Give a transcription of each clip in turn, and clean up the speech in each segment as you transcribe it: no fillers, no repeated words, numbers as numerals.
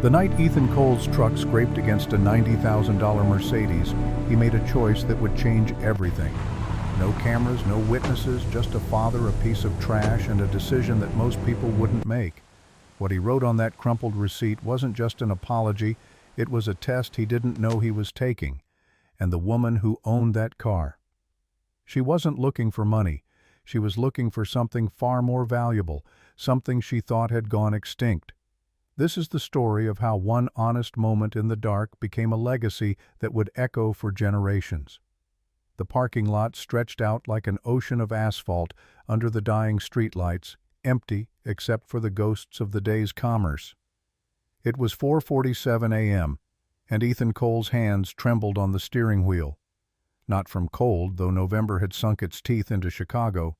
The night Ethan Cole's truck scraped against a $90,000 Mercedes, he made a choice that would change everything. No cameras, no witnesses, just a father, a piece of trash, and a decision that most people wouldn't make. What he wrote on that crumpled receipt wasn't just an apology, it was a test he didn't know he was taking. And the woman who owned that car. She wasn't looking for money. She was looking for something far more valuable, something she thought had gone extinct. This is the story of how one honest moment in the dark became a legacy that would echo for generations. The parking lot stretched out like an ocean of asphalt under the dying streetlights, empty except for the ghosts of the day's commerce. It was 4:47 a.m., and Ethan Cole's hands trembled on the steering wheel. Not from cold, though November had sunk its teeth into Chicago,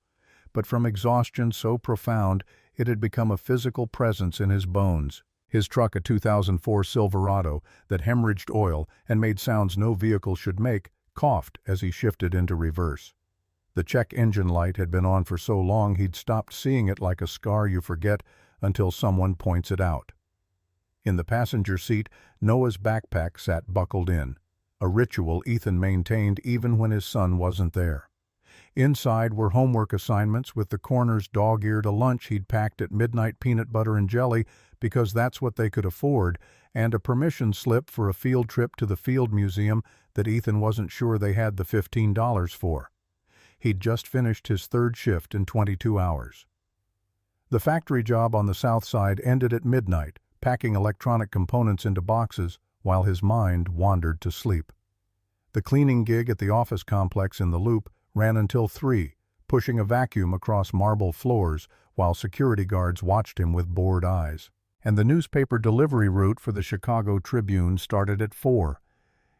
but from exhaustion so profound it had become a physical presence in his bones. His truck, a 2004 Silverado that hemorrhaged oil and made sounds no vehicle should make, coughed as he shifted into reverse. The check engine light had been on for so long he'd stopped seeing it, like a scar you forget until someone points it out. In the passenger seat, Noah's backpack sat buckled in, a ritual Ethan maintained even when his son wasn't there. Inside were homework assignments, with the corners dog-eared, a lunch he'd packed at midnight, peanut butter and jelly because that's what they could afford, and a permission slip for a field trip to the Field Museum that Ethan wasn't sure they had the $15 for. He'd just finished his third shift in 22 hours. The factory job on the south side ended at midnight, packing electronic components into boxes while his mind wandered to sleep. The cleaning gig at the office complex in the Loop ran until 3, pushing a vacuum across marble floors while security guards watched him with bored eyes. And the newspaper delivery route for the Chicago Tribune started at 4.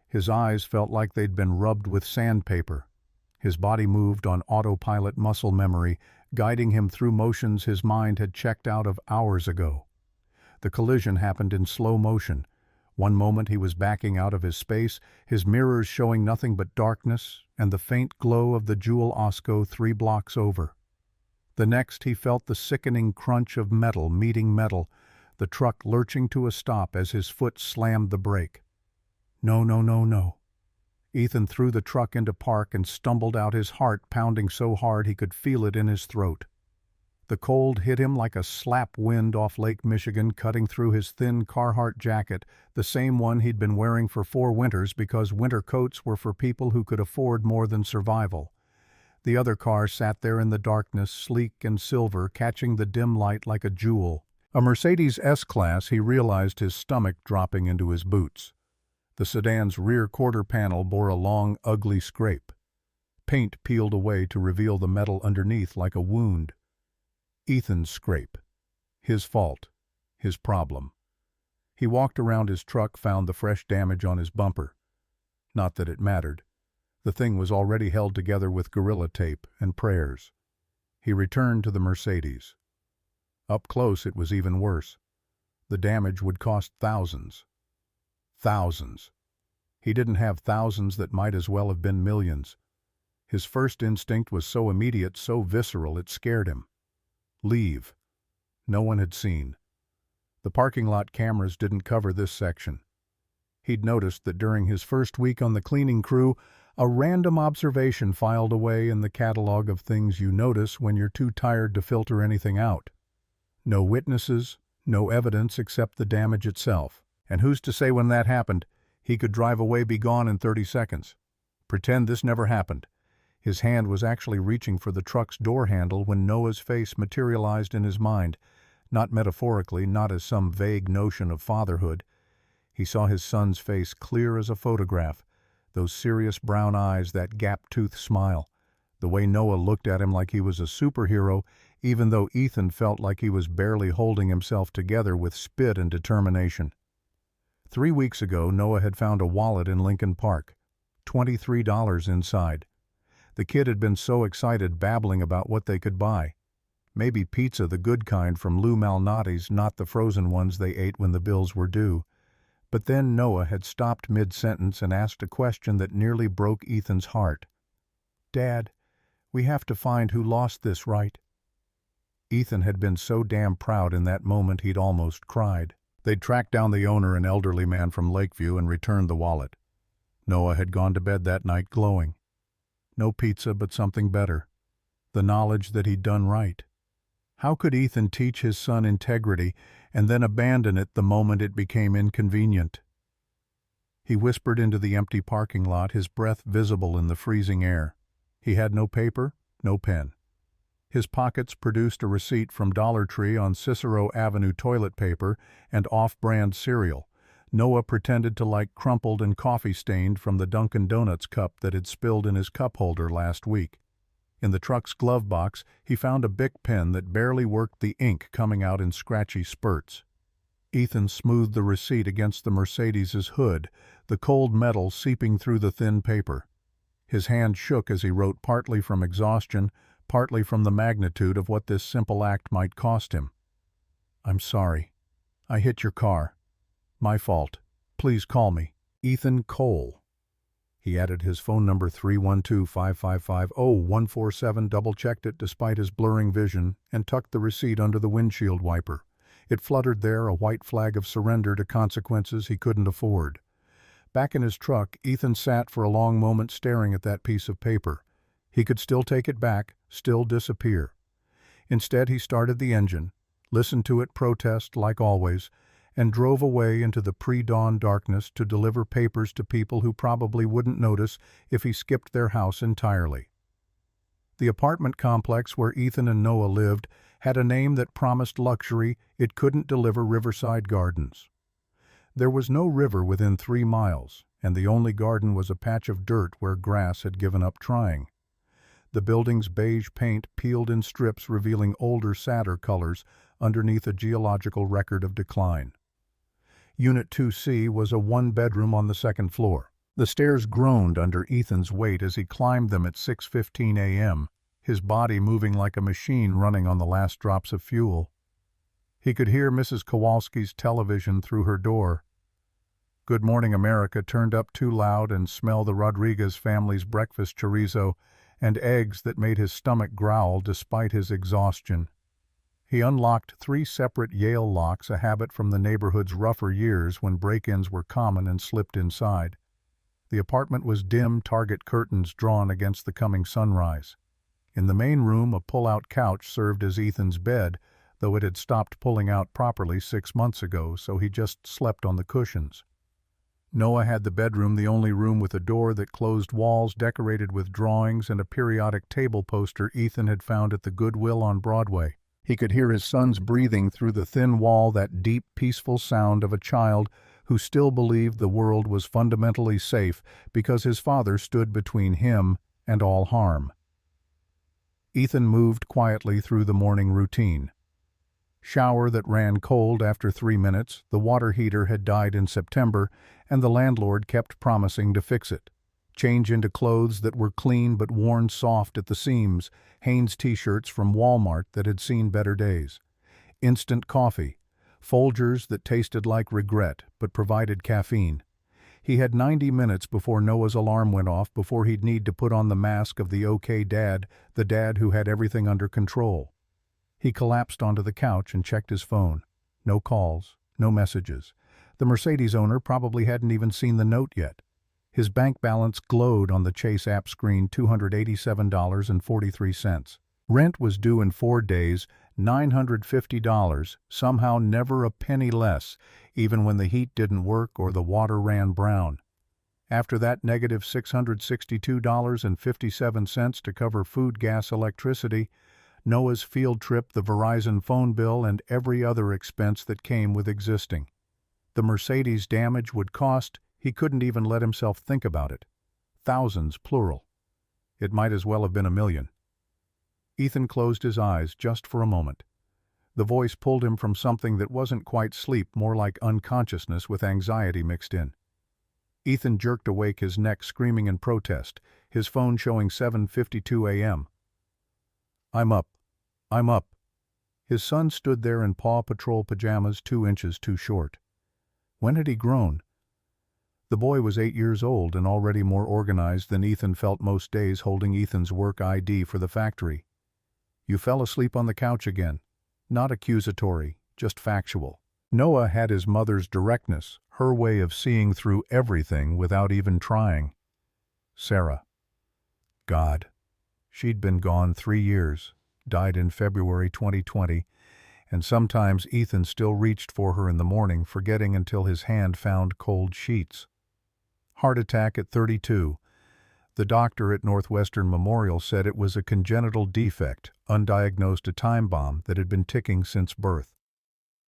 His eyes felt like they'd been rubbed with sandpaper. His body moved on autopilot muscle memory, guiding him through motions his mind had checked out of hours ago. The collision happened in slow motion. One moment he was backing out of his space, his mirrors showing nothing but darkness and the faint glow of the Jewel Osco 3 blocks over. The next he felt the sickening crunch of metal meeting metal, the truck lurching to a stop as his foot slammed the brake. No, no, no, no. Ethan threw the truck into park and stumbled out, his heart pounding so hard he could feel it in his throat. The cold hit him like a slap wind off Lake Michigan, cutting through his thin Carhartt jacket, the same one he'd been wearing for 4 winters because winter coats were for people who could afford more than survival. The other car sat there in the darkness, sleek and silver, catching the dim light like a jewel. A Mercedes S-Class, he realized, his stomach dropping into his boots. The sedan's rear quarter panel bore a long, ugly scrape. Paint peeled away to reveal the metal underneath like a wound. Ethan's scrape. His fault. His problem. He walked around his truck, found the fresh damage on his bumper. Not that it mattered. The thing was already held together with Gorilla Tape and prayers. He returned to the Mercedes. Up close it was even worse. The damage would cost thousands. Thousands. He didn't have thousands that might as well have been millions. His first instinct was so immediate, so visceral, it scared him. Leave. No one had seen. The parking lot cameras didn't cover this section. He'd noticed that during his first week on the cleaning crew, a random observation filed away in the catalog of things you notice when you're too tired to filter anything out. No witnesses, no evidence except the damage itself. And who's to say when that happened, he could drive away, be gone in 30 seconds. Pretend this never happened. His hand was actually reaching for the truck's door handle when Noah's face materialized in his mind, not metaphorically, not as some vague notion of fatherhood. He saw his son's face clear as a photograph, those serious brown eyes, that gap-toothed smile, the way Noah looked at him like he was a superhero, even though Ethan felt like he was barely holding himself together with spit and determination. 3 weeks ago, Noah had found a wallet in Lincoln Park, $23 inside. The kid had been so excited, babbling about what they could buy. Maybe pizza, the good kind from Lou Malnati's, not the frozen ones they ate when the bills were due. But then Noah had stopped mid-sentence and asked a question that nearly broke Ethan's heart. "Dad, we have to find who lost this, right?" Ethan had been so damn proud in that moment he'd almost cried. They'd tracked down the owner, an elderly man from Lakeview, and returned the wallet. Noah had gone to bed that night glowing. No pizza, but something better. The knowledge that he'd done right. How could Ethan teach his son integrity and then abandon it the moment it became inconvenient? He whispered into the empty parking lot, his breath visible in the freezing air. He had no paper, no pen. His pockets produced a receipt from Dollar Tree on Cicero Avenue toilet paper and off-brand cereal. Noah pretended to like crumpled and coffee-stained from the Dunkin' Donuts cup that had spilled in his cup holder last week. In the truck's glove box, he found a Bic pen that barely worked, the ink coming out in scratchy spurts. Ethan smoothed the receipt against the Mercedes's hood, the cold metal seeping through the thin paper. His hand shook as he wrote, partly from exhaustion, partly from the magnitude of what this simple act might cost him. "I'm sorry. I hit your car. My fault. Please call me. Ethan Cole." He added his phone number 312-555-0147, double-checked it despite his blurring vision, and tucked the receipt under the windshield wiper. It fluttered there, a white flag of surrender to consequences he couldn't afford. Back in his truck, Ethan sat for a long moment staring at that piece of paper. He could still take it back, still disappear. Instead, he started the engine, listened to it protest like always, and drove away into the pre-dawn darkness to deliver papers to people who probably wouldn't notice if he skipped their house entirely. The apartment complex where Ethan and Noah lived had a name that promised luxury it couldn't deliver: Riverside Gardens. There was no river within 3 miles, and the only garden was a patch of dirt where grass had given up trying. The building's beige paint peeled in strips, revealing older, sadder colors underneath a geological record of decline. Unit 2C was a one-bedroom on the second floor. The stairs groaned under Ethan's weight as he climbed them at 6:15 a.m., his body moving like a machine running on the last drops of fuel. He could hear Mrs. Kowalski's television through her door. Good Morning America turned up too loud, and smell the Rodriguez family's breakfast chorizo and eggs that made his stomach growl despite his exhaustion. He unlocked 3 separate Yale locks, a habit from the neighborhood's rougher years when break-ins were common, and slipped inside. The apartment was dim, target curtains drawn against the coming sunrise. In the main room, a pull-out couch served as Ethan's bed, though it had stopped pulling out properly 6 months ago, so he just slept on the cushions. Noah had the bedroom, the only room with a door that closed walls decorated with drawings and a periodic table poster Ethan had found at the Goodwill on Broadway. He could hear his son's breathing through the thin wall, that deep, peaceful sound of a child who still believed the world was fundamentally safe because his father stood between him and all harm. Ethan moved quietly through the morning routine. Shower that ran cold after 3 minutes, the water heater had died in September, and the landlord kept promising to fix it. Change into clothes that were clean but worn soft at the seams, Hanes t-shirts from Walmart that had seen better days. Instant coffee, Folgers that tasted like regret but provided caffeine. He had 90 minutes before Noah's alarm went off, before he'd need to put on the mask of the okay dad, the dad who had everything under control. He collapsed onto the couch and checked his phone. No calls, no messages. The Mercedes owner probably hadn't even seen the note yet. His bank balance glowed on the Chase app screen, $287.43. Rent was due in 4 days, $950, somehow never a penny less, even when the heat didn't work or the water ran brown. After that, negative $662.57 to cover food, gas, electricity, Noah's field trip, the Verizon phone bill, and every other expense that came with existing. The Mercedes damage would cost, he couldn't even let himself think about it. Thousands, plural. It might as well have been $1 million. Ethan closed his eyes just for a moment. The voice pulled him from something that wasn't quite sleep, more like unconsciousness with anxiety mixed in. Ethan jerked awake, his neck screaming in protest, his phone showing 7:52 a.m. "I'm up. I'm up." His son stood there in Paw Patrol pajamas, 2 inches too short. When had he grown? The boy was 8 years old and already more organized than Ethan felt most days, holding Ethan's work ID for the factory. "You fell asleep on the couch again." Not accusatory, just factual. Noah had his mother's directness, her way of seeing through everything without even trying. Sarah. God. She'd been gone 3 years, died in February 2020, and sometimes Ethan still reached for her in the morning, forgetting until his hand found cold sheets. Heart attack at 32. The doctor at Northwestern Memorial said it was a congenital defect, undiagnosed, a time bomb that had been ticking since birth.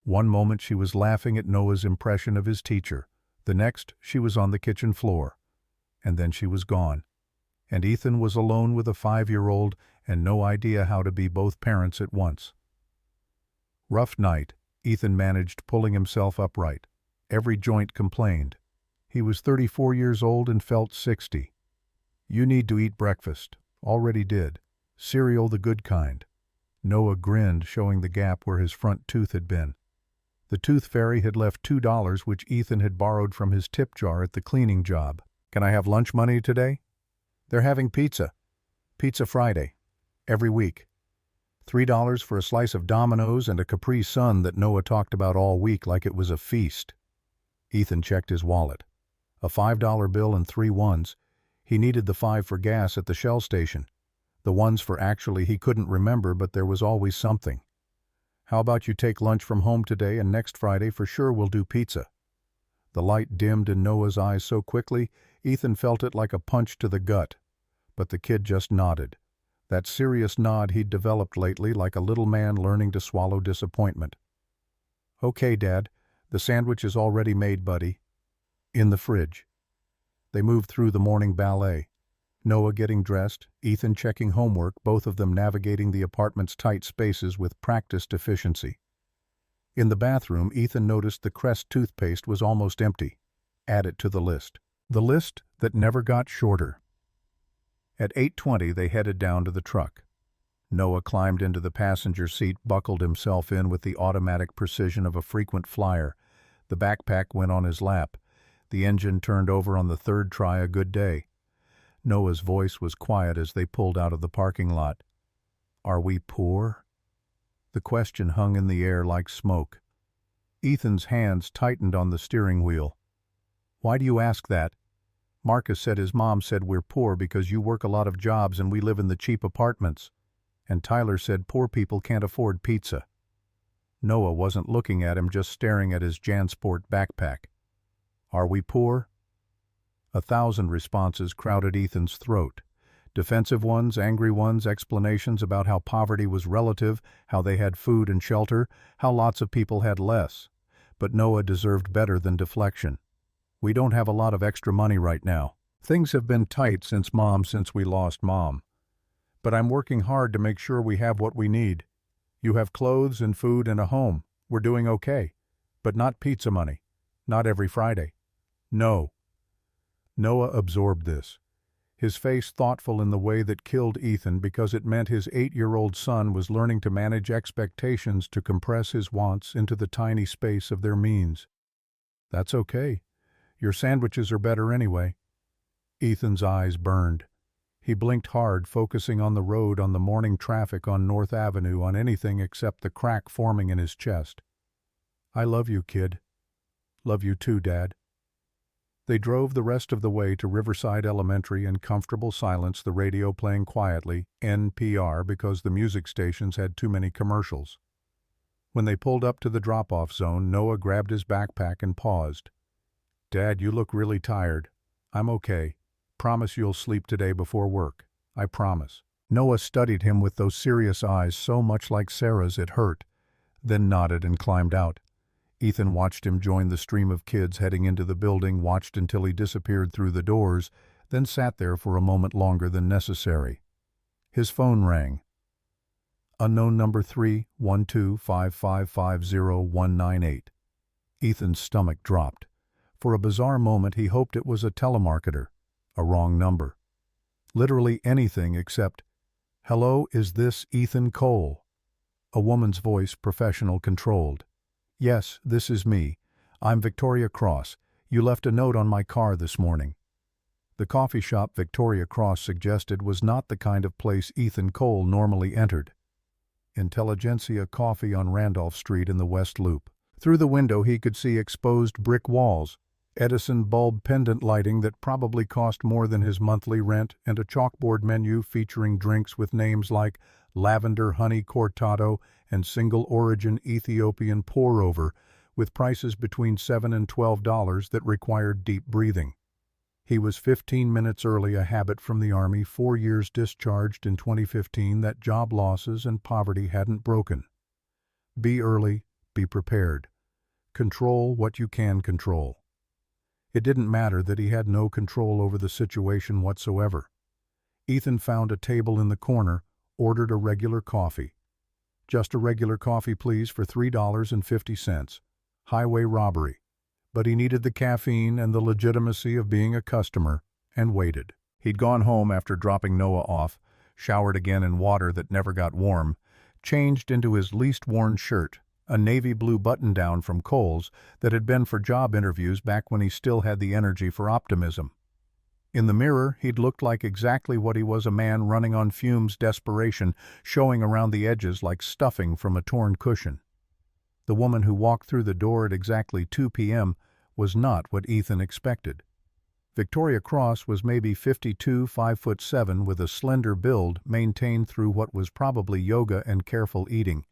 One moment she was laughing at Noah's impression of his teacher. The next, she was on the kitchen floor. And then she was gone. And Ethan was alone with a 5-year-old and no idea how to be both parents at once. Rough night. Ethan managed pulling himself upright. Every joint complained. He was 34 years old and felt 60. You need to eat breakfast. Already did. Cereal, the good kind. Noah grinned, showing the gap where his front tooth had been. The tooth fairy had left $2 which Ethan had borrowed from his tip jar at the cleaning job. Can I have lunch money today? They're having pizza. Pizza Friday. Every week. $3 for a slice of Domino's and a Capri Sun that Noah talked about all week like it was a feast. Ethan checked his wallet. A $5 bill and 3 ones. He needed the 5 for gas at the Shell station. The ones for actually he couldn't remember, but there was always something. How about you take lunch from home today, and next Friday for sure we'll do pizza. The light dimmed in Noah's eyes so quickly, Ethan felt it like a punch to the gut. But the kid just nodded. That serious nod he'd developed lately, like a little man learning to swallow disappointment. Okay, Dad. The sandwich is already made, buddy. In the fridge. They moved through the morning ballet. Noah getting dressed, Ethan checking homework, both of them navigating the apartment's tight spaces with practiced efficiency. In the bathroom, Ethan noticed the Crest toothpaste was almost empty. Add it to the list. The list that never got shorter. At 8:20, they headed down to the truck. Noah climbed into the passenger seat, buckled himself in with the automatic precision of a frequent flyer. The backpack went on his lap. The engine turned over on the third try. A good day. Noah's voice was quiet as they pulled out of the parking lot. Are we poor? The question hung in the air like smoke. Ethan's hands tightened on the steering wheel. Why do you ask that? Marcus said his mom said we're poor because you work a lot of jobs and we live in the cheap apartments. And Tyler said poor people can't afford pizza. Noah wasn't looking at him, just staring at his JanSport backpack. Are we poor? 1,000 responses crowded Ethan's throat. Defensive ones, angry ones, explanations about how poverty was relative, how they had food and shelter, how lots of people had less. But Noah deserved better than deflection. We don't have a lot of extra money right now. Things have been tight since we lost Mom. But I'm working hard to make sure we have what we need. You have clothes and food and a home. We're doing okay. But not pizza money. Not every Friday. No. Noah absorbed this. His face thoughtful in the way that killed Ethan because it meant his 8-year-old son was learning to manage expectations, to compress his wants into the tiny space of their means. That's okay. Your sandwiches are better anyway. Ethan's eyes burned. He blinked hard, focusing on the road, on the morning traffic on North Avenue, on anything except the crack forming in his chest. I love you, kid. Love you too, Dad. They drove the rest of the way to Riverside Elementary in comfortable silence, the radio playing quietly, NPR, because the music stations had too many commercials. When they pulled up to the drop-off zone, Noah grabbed his backpack and paused. Dad, you look really tired. I'm okay. Promise you'll sleep today before work. I promise. Noah studied him with those serious eyes so much like Sarah's it hurt, then nodded and climbed out. Ethan watched him join the stream of kids heading into the building, watched until he disappeared through the doors, then sat there for a moment longer than necessary. His phone rang. Unknown number 3125550-198. Ethan's stomach dropped. For a bizarre moment he hoped it was a telemarketer. A wrong number. Literally anything except, "Hello, is this Ethan Cole?" A woman's voice, professional, controlled. "Yes, this is me. I'm Victoria Cross. You left a note on my car this morning." The coffee shop Victoria Cross suggested was not the kind of place Ethan Cole normally entered. Intelligentsia Coffee on Randolph Street in the West Loop. Through the window he could see exposed brick walls, Edison bulb pendant lighting that probably cost more than his monthly rent, and a chalkboard menu featuring drinks with names like Lavender Honey Cortado and Single Origin Ethiopian Pour-Over, with prices between $7 and $12 that required deep breathing. He was 15 minutes early, a habit from the Army, 4 years discharged in 2015 that job losses and poverty hadn't broken. Be early, be prepared. Control what you can control. It didn't matter that he had no control over the situation whatsoever. Ethan found a table in the corner, ordered a regular coffee. Just a regular coffee, please, for $3.50. Highway robbery. But he needed the caffeine and the legitimacy of being a customer, and waited. He'd gone home after dropping Noah off, showered again in water that never got warm, changed into his least worn shirt, a navy blue button-down from Kohl's that had been for job interviews back when he still had the energy for optimism. In the mirror, he'd looked like exactly what he was, a man running on fumes, desperation showing around the edges like stuffing from a torn cushion. The woman who walked through the door at exactly 2 p.m. was not what Ethan expected. Victoria Cross was maybe 52, 5'7", with a slender build maintained through what was probably yoga and careful eating.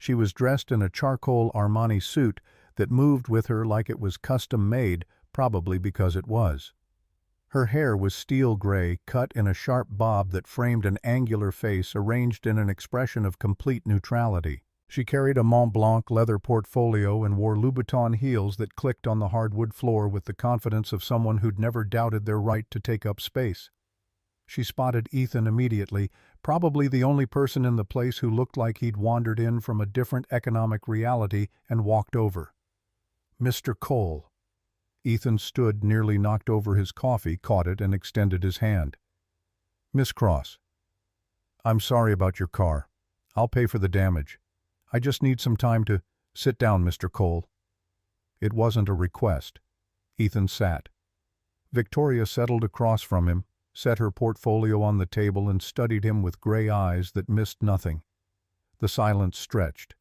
She was dressed in a charcoal Armani suit that moved with her like it was custom-made, probably because it was. Her hair was steel gray, cut in a sharp bob that framed an angular face arranged in an expression of complete neutrality. She carried a Mont Blanc leather portfolio and wore Louboutin heels that clicked on the hardwood floor with the confidence of someone who'd never doubted their right to take up space. She spotted Ethan immediately, probably the only person in the place who looked like he'd wandered in from a different economic reality, and walked over. "Mr. Cole." Ethan stood, nearly knocked over his coffee, caught it, and extended his hand. "Miss Cross, I'm sorry about your car. I'll pay for the damage. I just need some time to—" "Sit down, Mr. Cole." It wasn't a request. Ethan sat. Victoria settled across from him, set her portfolio on the table, and studied him with gray eyes that missed nothing. The silence stretched.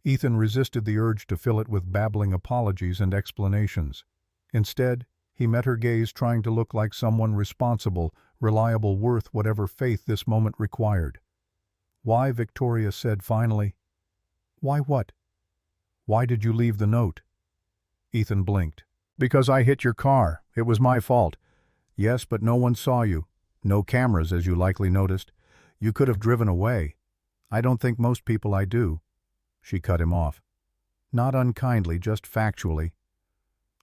Ethan resisted the urge to fill it with babbling apologies and explanations. Instead, he met her gaze, trying to look like someone responsible, reliable, worth whatever faith this moment required. "Why?" Victoria said finally. "Why what? Why did you leave the note?" Ethan blinked. "Because I hit your car. It was my fault." "Yes, but no one saw you. No cameras, as you likely noticed. You could have driven away. I don't think most people I do." She cut him off. "Not unkindly, just factually.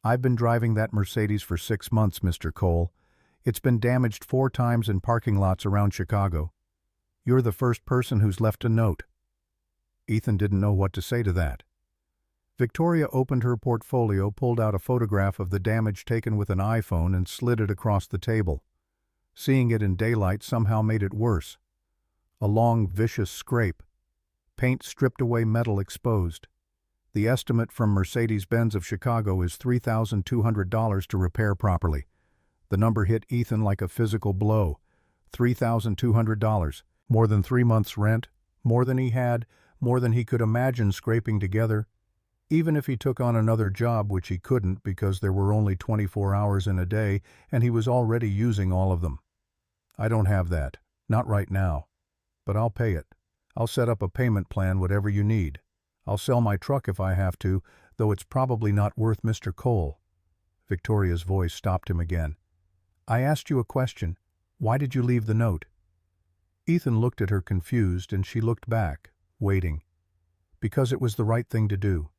I've been driving that Mercedes for 6 months, Mr. Cole. It's been damaged 4 times in parking lots around Chicago. You're the first person who's left a note." Ethan didn't know what to say to that. Victoria opened her portfolio, pulled out a photograph of the damage taken with an iPhone, and slid it across the table. Seeing it in daylight somehow made it worse. A long, vicious scrape. Paint stripped away, metal exposed. The estimate from Mercedes-Benz of Chicago is $3,200 to repair properly. The number hit Ethan like a physical blow. $3,200. More than 3 months' rent. More than he had. More than he could imagine scraping together. Even if he took on another job, which he couldn't because there were only 24 hours in a day, and he was already using all of them. "I don't have that. Not right now. But I'll pay it. I'll set up a payment plan, whatever you need. I'll sell my truck if I have to, though it's probably not worth Mr. Cole." Victoria's voice stopped him again. "I asked you a question. Why did you leave the note?" Ethan looked at her confused, and she looked back, waiting. "Because it was the right thing to do.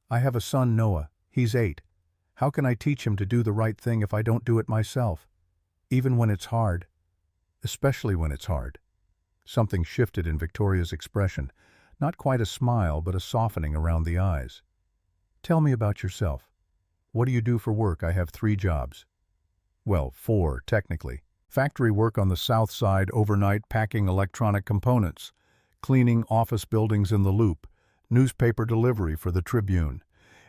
I have a son, Noah. He's 8. How can I teach him to do the right thing if I don't do it myself? Even when it's hard. Especially when it's hard." Something shifted in Victoria's expression. Not quite a smile, but a softening around the eyes. "Tell me about yourself. What do you do for work?" "I have 3 jobs. Well, 4, technically. Factory work on the south side, overnight packing electronic components. Cleaning office buildings in the Loop. Newspaper delivery for the Tribune.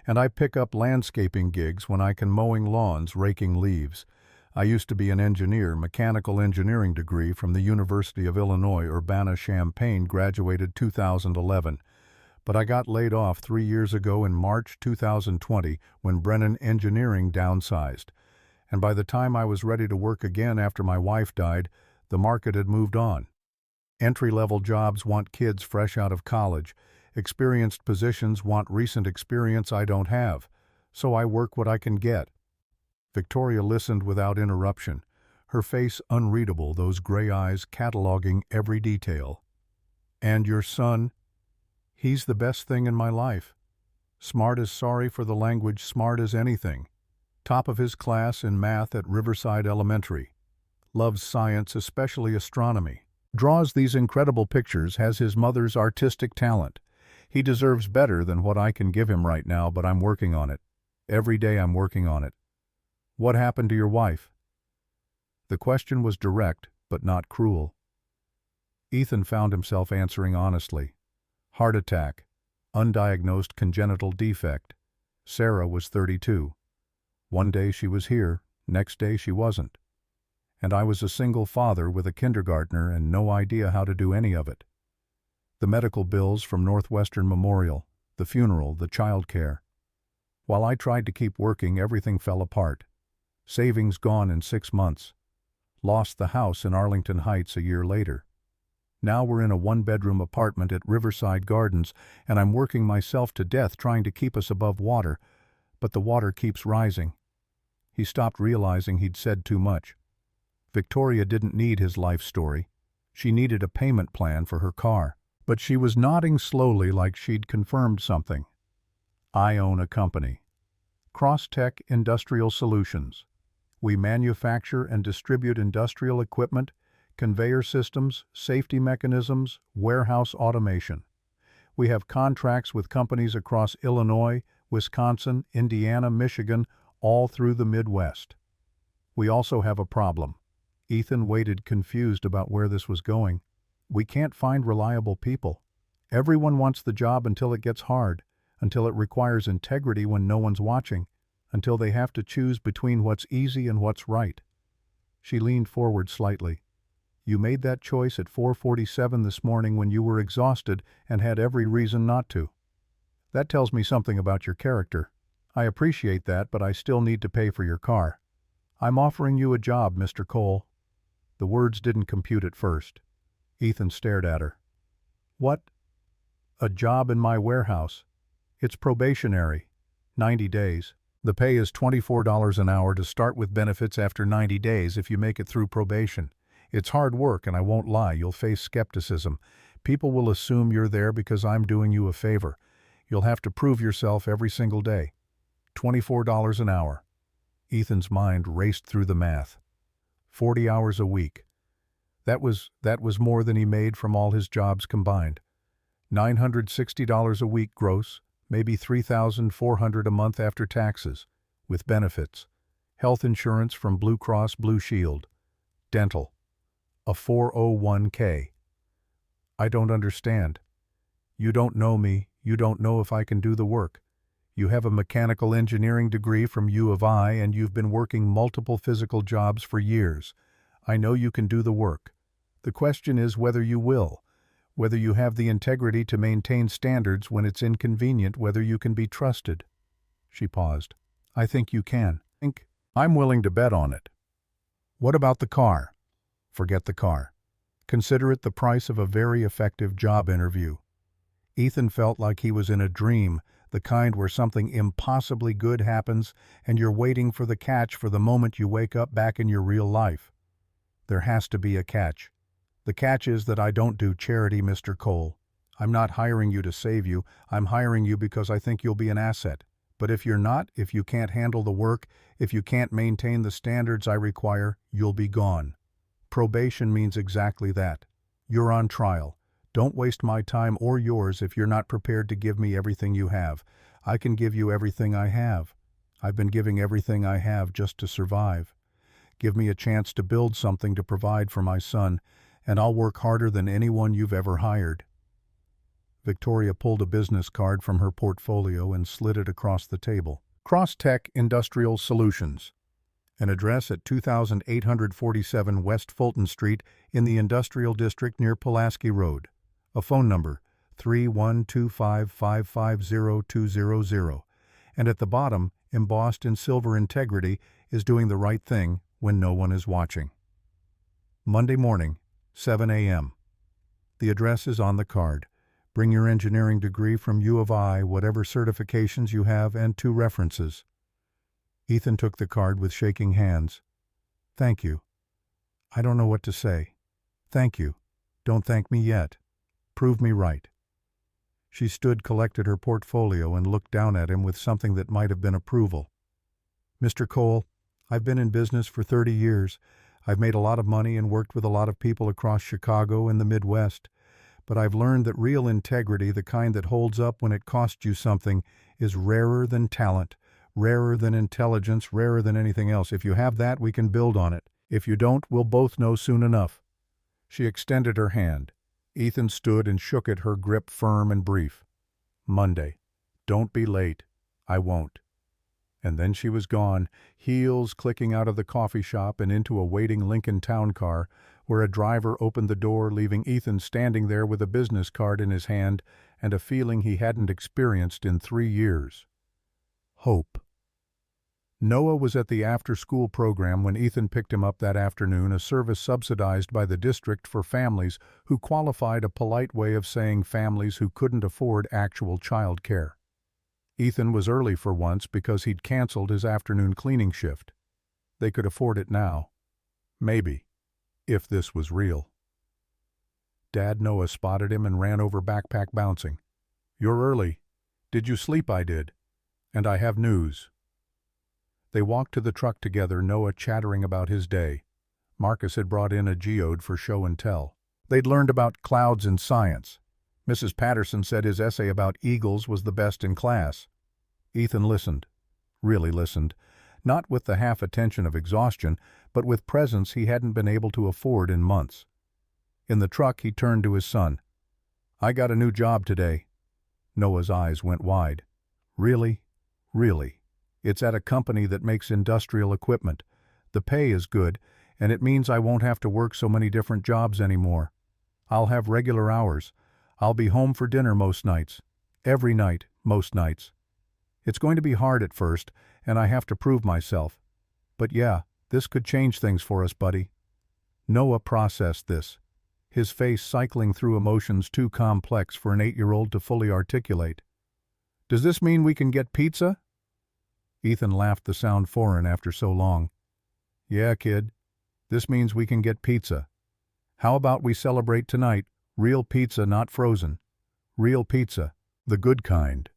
And I pick up landscaping gigs when I can, mowing lawns, raking leaves. I used to be an engineer, mechanical engineering degree from the University of Illinois, Urbana-Champaign, graduated 2011. But I got laid off 3 years ago in March 2020 when Brennan Engineering downsized. And by the time I was ready to work again after my wife died, the market had moved on. Entry-level jobs want kids fresh out of college. Experienced positions want recent experience I don't have. So I work what I can get. Victoria listened without interruption, her face unreadable, those gray eyes cataloging every detail. And your son? He's the best thing in my life. Smart as, sorry for the language, smart as anything. Top of his class in math at Riverside Elementary. Loves science, especially astronomy. Draws these incredible pictures, has his mother's artistic talent. He deserves better than what I can give him right now, but I'm working on it. Every day I'm working on it. What happened to your wife? The question was direct, but not cruel. Ethan found himself answering honestly. Heart attack. Undiagnosed congenital defect. Sarah was 32. One day she was here, next day she wasn't. And I was a single father with a kindergartner and no idea how to do any of it. The medical bills from Northwestern Memorial, the funeral, the childcare. While I tried to keep working, everything fell apart. Savings gone in 6 months. Lost the house in Arlington Heights a year later. Now we're in a one-bedroom apartment at Riverside Gardens, and I'm working myself to death trying to keep us above water, but the water keeps rising. He stopped, realizing he'd said too much. Victoria didn't need his life story. She needed a payment plan for her car. But she was nodding slowly like she'd confirmed something. I own a company. Crosstech Industrial Solutions. We manufacture and distribute industrial equipment, conveyor systems, safety mechanisms, warehouse automation. We have contracts with companies across Illinois, Wisconsin, Indiana, Michigan, all through the Midwest. We also have a problem. Ethan waited, confused about where this was going. We can't find reliable people. Everyone wants the job until it gets hard, until it requires integrity when no one's watching, until they have to choose between what's easy and what's right. She leaned forward slightly. You made that choice at 4:47 this morning when you were exhausted and had every reason not to. That tells me something about your character. I appreciate that, but I still need to pay for your car. I'm offering you a job, Mr. Cole. The words didn't compute at first. Ethan stared at her. What? A job in my warehouse. It's probationary. 90 days. The pay is $24 an hour to start with benefits after 90 days if you make it through probation. It's hard work, and I won't lie, you'll face skepticism. People will assume you're there because I'm doing you a favor. You'll have to prove yourself every single day. $24 an hour. Ethan's mind raced through the math. 40 hours a week. That was more than he made from all his jobs combined. $960 a week gross, maybe $3,400 a month after taxes, with benefits. Health insurance from Blue Cross Blue Shield. Dental. A 401k. I don't understand. You don't know me, you don't know if I can do the work. You have a mechanical engineering degree from U of I and you've been working multiple physical jobs for years. I know you can do the work. The question is whether you will, whether you have the integrity to maintain standards when it's inconvenient, whether you can be trusted. She paused. I think you can. I'm willing to bet on it. What about the car? Forget the car. Consider it the price of a very effective job interview. Ethan felt like he was in a dream, the kind where something impossibly good happens and you're waiting for the catch for the moment you wake up back in your real life. There has to be a catch. The catch is that I don't do charity, Mr. Cole. I'm not hiring you to save you. I'm hiring you because I think you'll be an asset. But if you're not, if you can't handle the work, if you can't maintain the standards I require, you'll be gone. Probation means exactly that. You're on trial. Don't waste my time or yours if you're not prepared to give me everything you have. I can give you everything I have. I've been giving everything I have just to survive. Give me a chance to build something to provide for my son, and I'll work harder than anyone you've ever hired. Victoria pulled a business card from her portfolio and slid it across the table. Crosstech Industrial Solutions. An address at 2847 West Fulton Street in the Industrial District near Pulaski Road. A phone number, 3125550200, and at the bottom, embossed in silver integrity, is doing the right thing when no one is watching. Monday morning, 7 a.m. The address is on the card. Bring your engineering degree from U of I, whatever certifications you have, and 2 references. Ethan took the card with shaking hands. Thank you. I don't know what to say. Thank you. Don't thank me yet. Prove me right. She stood, collected her portfolio, and looked down at him with something that might have been approval. Mr. Cole, I've been in business for 30 years. I've made a lot of money and worked with a lot of people across Chicago and the Midwest. But I've learned that real integrity, the kind that holds up when it costs you something, is rarer than talent, rarer than intelligence, rarer than anything else. If you have that, we can build on it. If you don't, we'll both know soon enough. She extended her hand. Ethan stood and shook it, her grip firm and brief. Monday. Don't be late. I won't. And then she was gone, heels clicking out of the coffee shop and into a waiting Lincoln town car, where a driver opened the door, leaving Ethan standing there with a business card in his hand and a feeling he hadn't experienced in 3 years. Hope. Noah was at the after-school program when Ethan picked him up that afternoon, a service subsidized by the district for families who qualified, a polite way of saying families who couldn't afford actual child care. Ethan was early for once because he'd canceled his afternoon cleaning shift. They could afford it now. Maybe. If this was real. Dad Noah spotted him and ran over, backpack bouncing. You're early. Did you sleep? I did. And I have news. They walked to the truck together, Noah chattering about his day. Marcus had brought in a geode for show and tell. They'd learned about clouds in science. Mrs. Patterson said his essay about eagles was the best in class. Ethan listened. Really listened. Not with the half attention of exhaustion, but with presence he hadn't been able to afford in months. In the truck, he turned to his son. I got a new job today. Noah's eyes went wide. Really? Really? It's at a company that makes industrial equipment. The pay is good, and it means I won't have to work so many different jobs anymore. I'll have regular hours. I'll be home for dinner most nights. Every night, most nights. It's going to be hard at first, and I have to prove myself. But yeah, this could change things for us, buddy. Noah processed this, his face cycling through emotions too complex for an 8-year-old to fully articulate. Does this mean we can get pizza? Ethan laughed, the sound foreign after so long. Yeah, kid. This means we can get pizza. How about we celebrate tonight? Real pizza, not frozen. Real pizza. The good kind.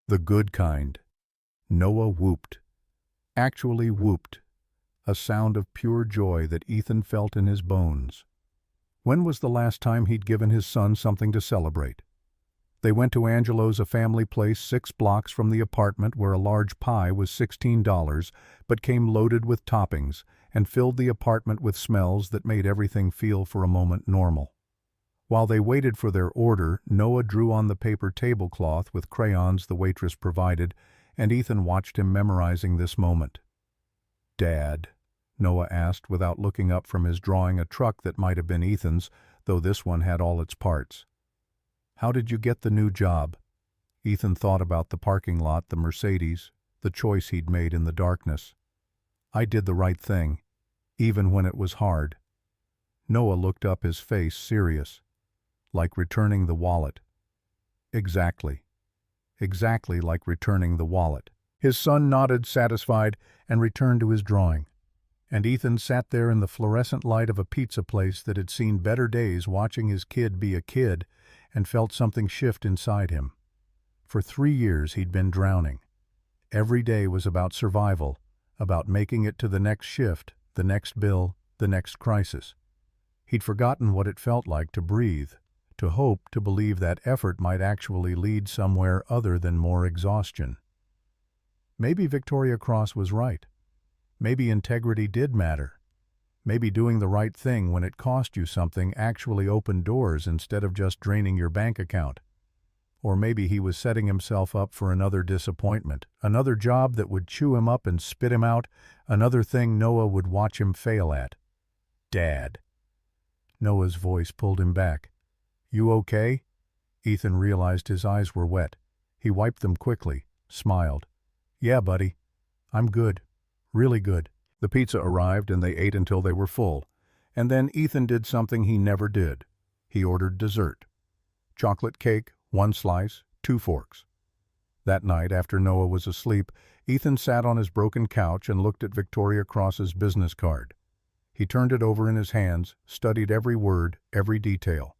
The good kind. Noah whooped. Actually whooped. A sound of pure joy that Ethan felt in his bones. When was the last time he'd given his son something to celebrate? They went to Angelo's, a family place 6 blocks from the apartment, where a large pie was $16, but came loaded with toppings and filled the apartment with smells that made everything feel for a moment normal. While they waited for their order, Noah drew on the paper tablecloth with crayons the waitress provided, and Ethan watched him memorizing this moment. Dad, Noah asked without looking up from his drawing, a truck that might have been Ethan's, though this one had all its parts. How did you get the new job? Ethan thought about the parking lot, the Mercedes, the choice he'd made in the darkness. I did the right thing, even when it was hard. Noah looked up, his face serious. Like returning the wallet. Exactly. Exactly like returning the wallet. His son nodded, satisfied, and returned to his drawing. And Ethan sat there in the fluorescent light of a pizza place that had seen better days, watching his kid be a kid, and felt something shift inside him. For 3 years he'd been drowning. Every day was about survival, about making it to the next shift, the next bill, the next crisis. He'd forgotten what it felt like to breathe, to hope, to believe that effort might actually lead somewhere other than more exhaustion. Maybe Victoria Cross was right. Maybe integrity did matter. Maybe doing the right thing when it cost you something actually opened doors instead of just draining your bank account. Or maybe he was setting himself up for another disappointment, another job that would chew him up and spit him out, another thing Noah would watch him fail at. Dad. Noah's voice pulled him back. You okay? Ethan realized his eyes were wet. He wiped them quickly, smiled. "Yeah, buddy. I'm good. Really good." The pizza arrived and they ate until they were full. And then Ethan did something he never did. He ordered dessert. Chocolate cake, 1 slice, 2 forks. That night, after Noah was asleep, Ethan sat on his broken couch and looked at Victoria Cross's business card. He turned it over in his hands, studied every word, every detail.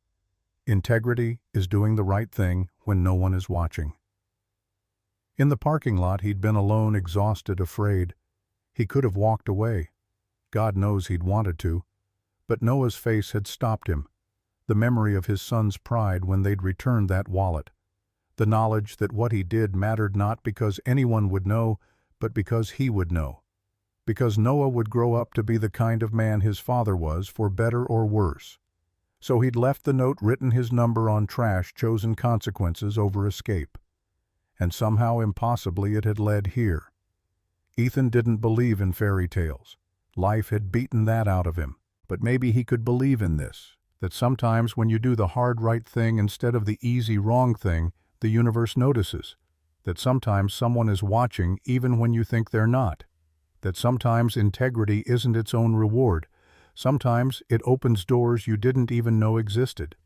Integrity is doing the right thing when no one is watching. In the parking lot, he'd been alone, exhausted, afraid. He could have walked away. God knows he'd wanted to. But Noah's face had stopped him. The memory of his son's pride when they'd returned that wallet. The knowledge that what he did mattered not because anyone would know, but because he would know. Because Noah would grow up to be the kind of man his father was, for better or worse. So he'd left the note, written his number on trash, chosen consequences over escape. And somehow, impossibly, it had led here. Ethan didn't believe in fairy tales. Life had beaten that out of him. But maybe he could believe in this, that sometimes when you do the hard right thing instead of the easy wrong thing, the universe notices. That sometimes someone is watching even when you think they're not. That sometimes integrity isn't its own reward. Sometimes it opens doors you didn't even know existed.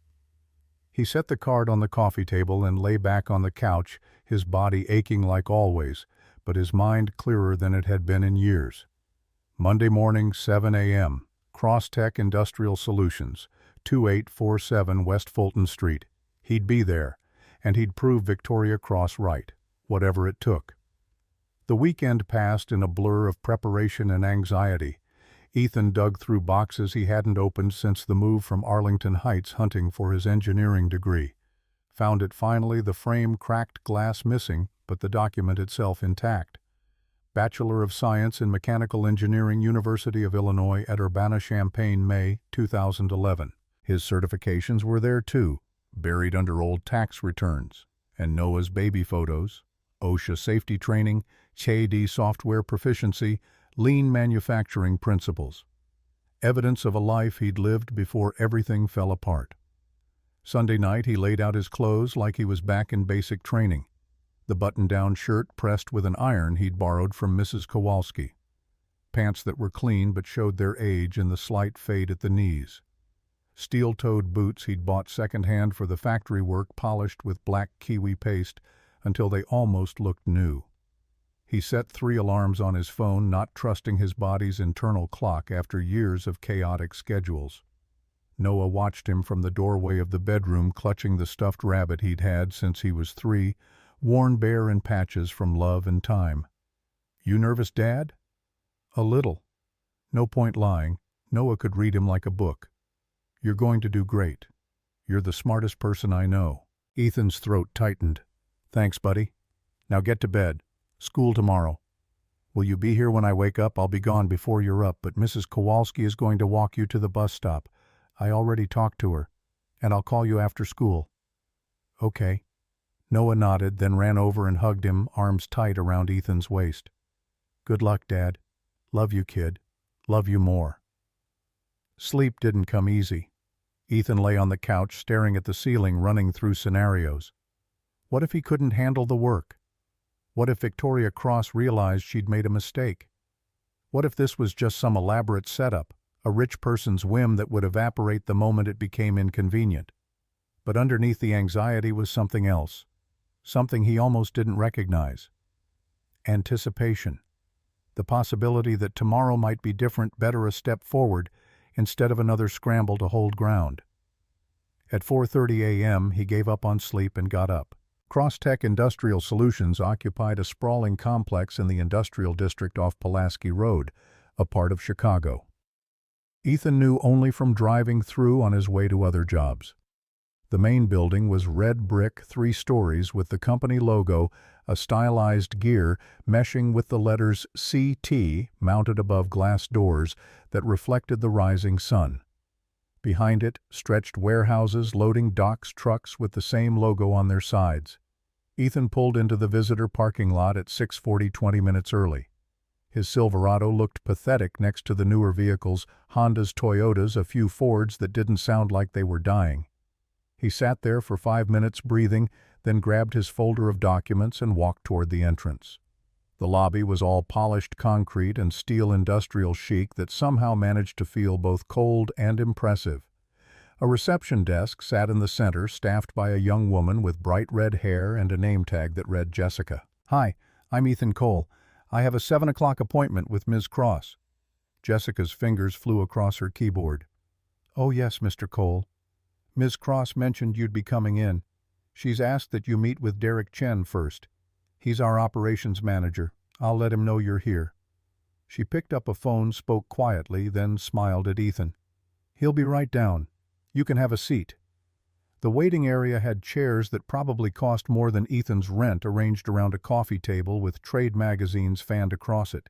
He set the card on the coffee table and lay back on the couch, his body aching like always, but his mind clearer than it had been in years. Monday morning, 7 a.m., Crosstech Industrial Solutions, 2847 West Fulton Street. He'd be there, and he'd prove Victoria Cross right, whatever it took. The weekend passed in a blur of preparation and anxiety. Ethan dug through boxes he hadn't opened since the move from Arlington Heights, hunting for his engineering degree. Found it finally, the frame cracked, glass missing, but the document itself intact. Bachelor of Science in Mechanical Engineering, University of Illinois at Urbana-Champaign, May 2011. His certifications were there too, buried under old tax returns, and Noah's baby photos, OSHA safety training, CAD software proficiency, lean manufacturing principles. Evidence of a life he'd lived before everything fell apart. Sunday night he laid out his clothes like he was back in basic training. The button-down shirt pressed with an iron he'd borrowed from Mrs. Kowalski. Pants that were clean but showed their age and the slight fade at the knees. Steel-toed boots he'd bought second-hand for the factory work, polished with black kiwi paste until they almost looked new. He set 3 alarms on his phone, not trusting his body's internal clock after years of chaotic schedules. Noah watched him from the doorway of the bedroom, clutching the stuffed rabbit he'd had since he was 3, worn bare in patches from love and time. "You nervous, Dad?" "A little." No point lying. Noah could read him like a book. "You're going to do great. You're the smartest person I know." Ethan's throat tightened. "Thanks, buddy. Now get to bed. School tomorrow. Will you be here when I wake up? I'll be gone before you're up, but Mrs. Kowalski is going to walk you to the bus stop. I already talked to her, and I'll call you after school." "Okay." Noah nodded, then ran over and hugged him, arms tight around Ethan's waist. "Good luck, Dad. Love you, kid. Love you more." Sleep didn't come easy. Ethan lay on the couch, staring at the ceiling, running through scenarios. What if he couldn't handle the work? What if Victoria Cross realized she'd made a mistake? What if this was just some elaborate setup, a rich person's whim that would evaporate the moment it became inconvenient? But underneath the anxiety was something else. Something he almost didn't recognize. Anticipation. The possibility that tomorrow might be different, better, a step forward, instead of another scramble to hold ground. At 4:30 a.m., he gave up on sleep and got up. Crosstech Industrial Solutions occupied a sprawling complex in the industrial district off Pulaski Road, a part of Chicago. Ethan knew only from driving through on his way to other jobs. The main building was red brick, 3 stories, with the company logo, a stylized gear, meshing with the letters CT mounted above glass doors that reflected the rising sun. Behind it stretched warehouses, loading docks, trucks with the same logo on their sides. Ethan pulled into the visitor parking lot at 6:40, 20 minutes early. His Silverado looked pathetic next to the newer vehicles, Hondas, Toyotas, a few Fords that didn't sound like they were dying. He sat there for 5 minutes breathing, then grabbed his folder of documents and walked toward the entrance. The lobby was all polished concrete and steel industrial chic that somehow managed to feel both cold and impressive. A reception desk sat in the center, staffed by a young woman with bright red hair and a name tag that read Jessica. "Hi, I'm Ethan Cole. I have a 7 o'clock appointment with Ms. Cross." Jessica's fingers flew across her keyboard. "Oh yes, Mr. Cole. Ms. Cross mentioned you'd be coming in. She's asked that you meet with Derek Chen first. He's our operations manager. I'll let him know you're here." She picked up a phone, spoke quietly, then smiled at Ethan. "He'll be right down. You can have a seat." The waiting area had chairs that probably cost more than Ethan's rent arranged around a coffee table with trade magazines fanned across it.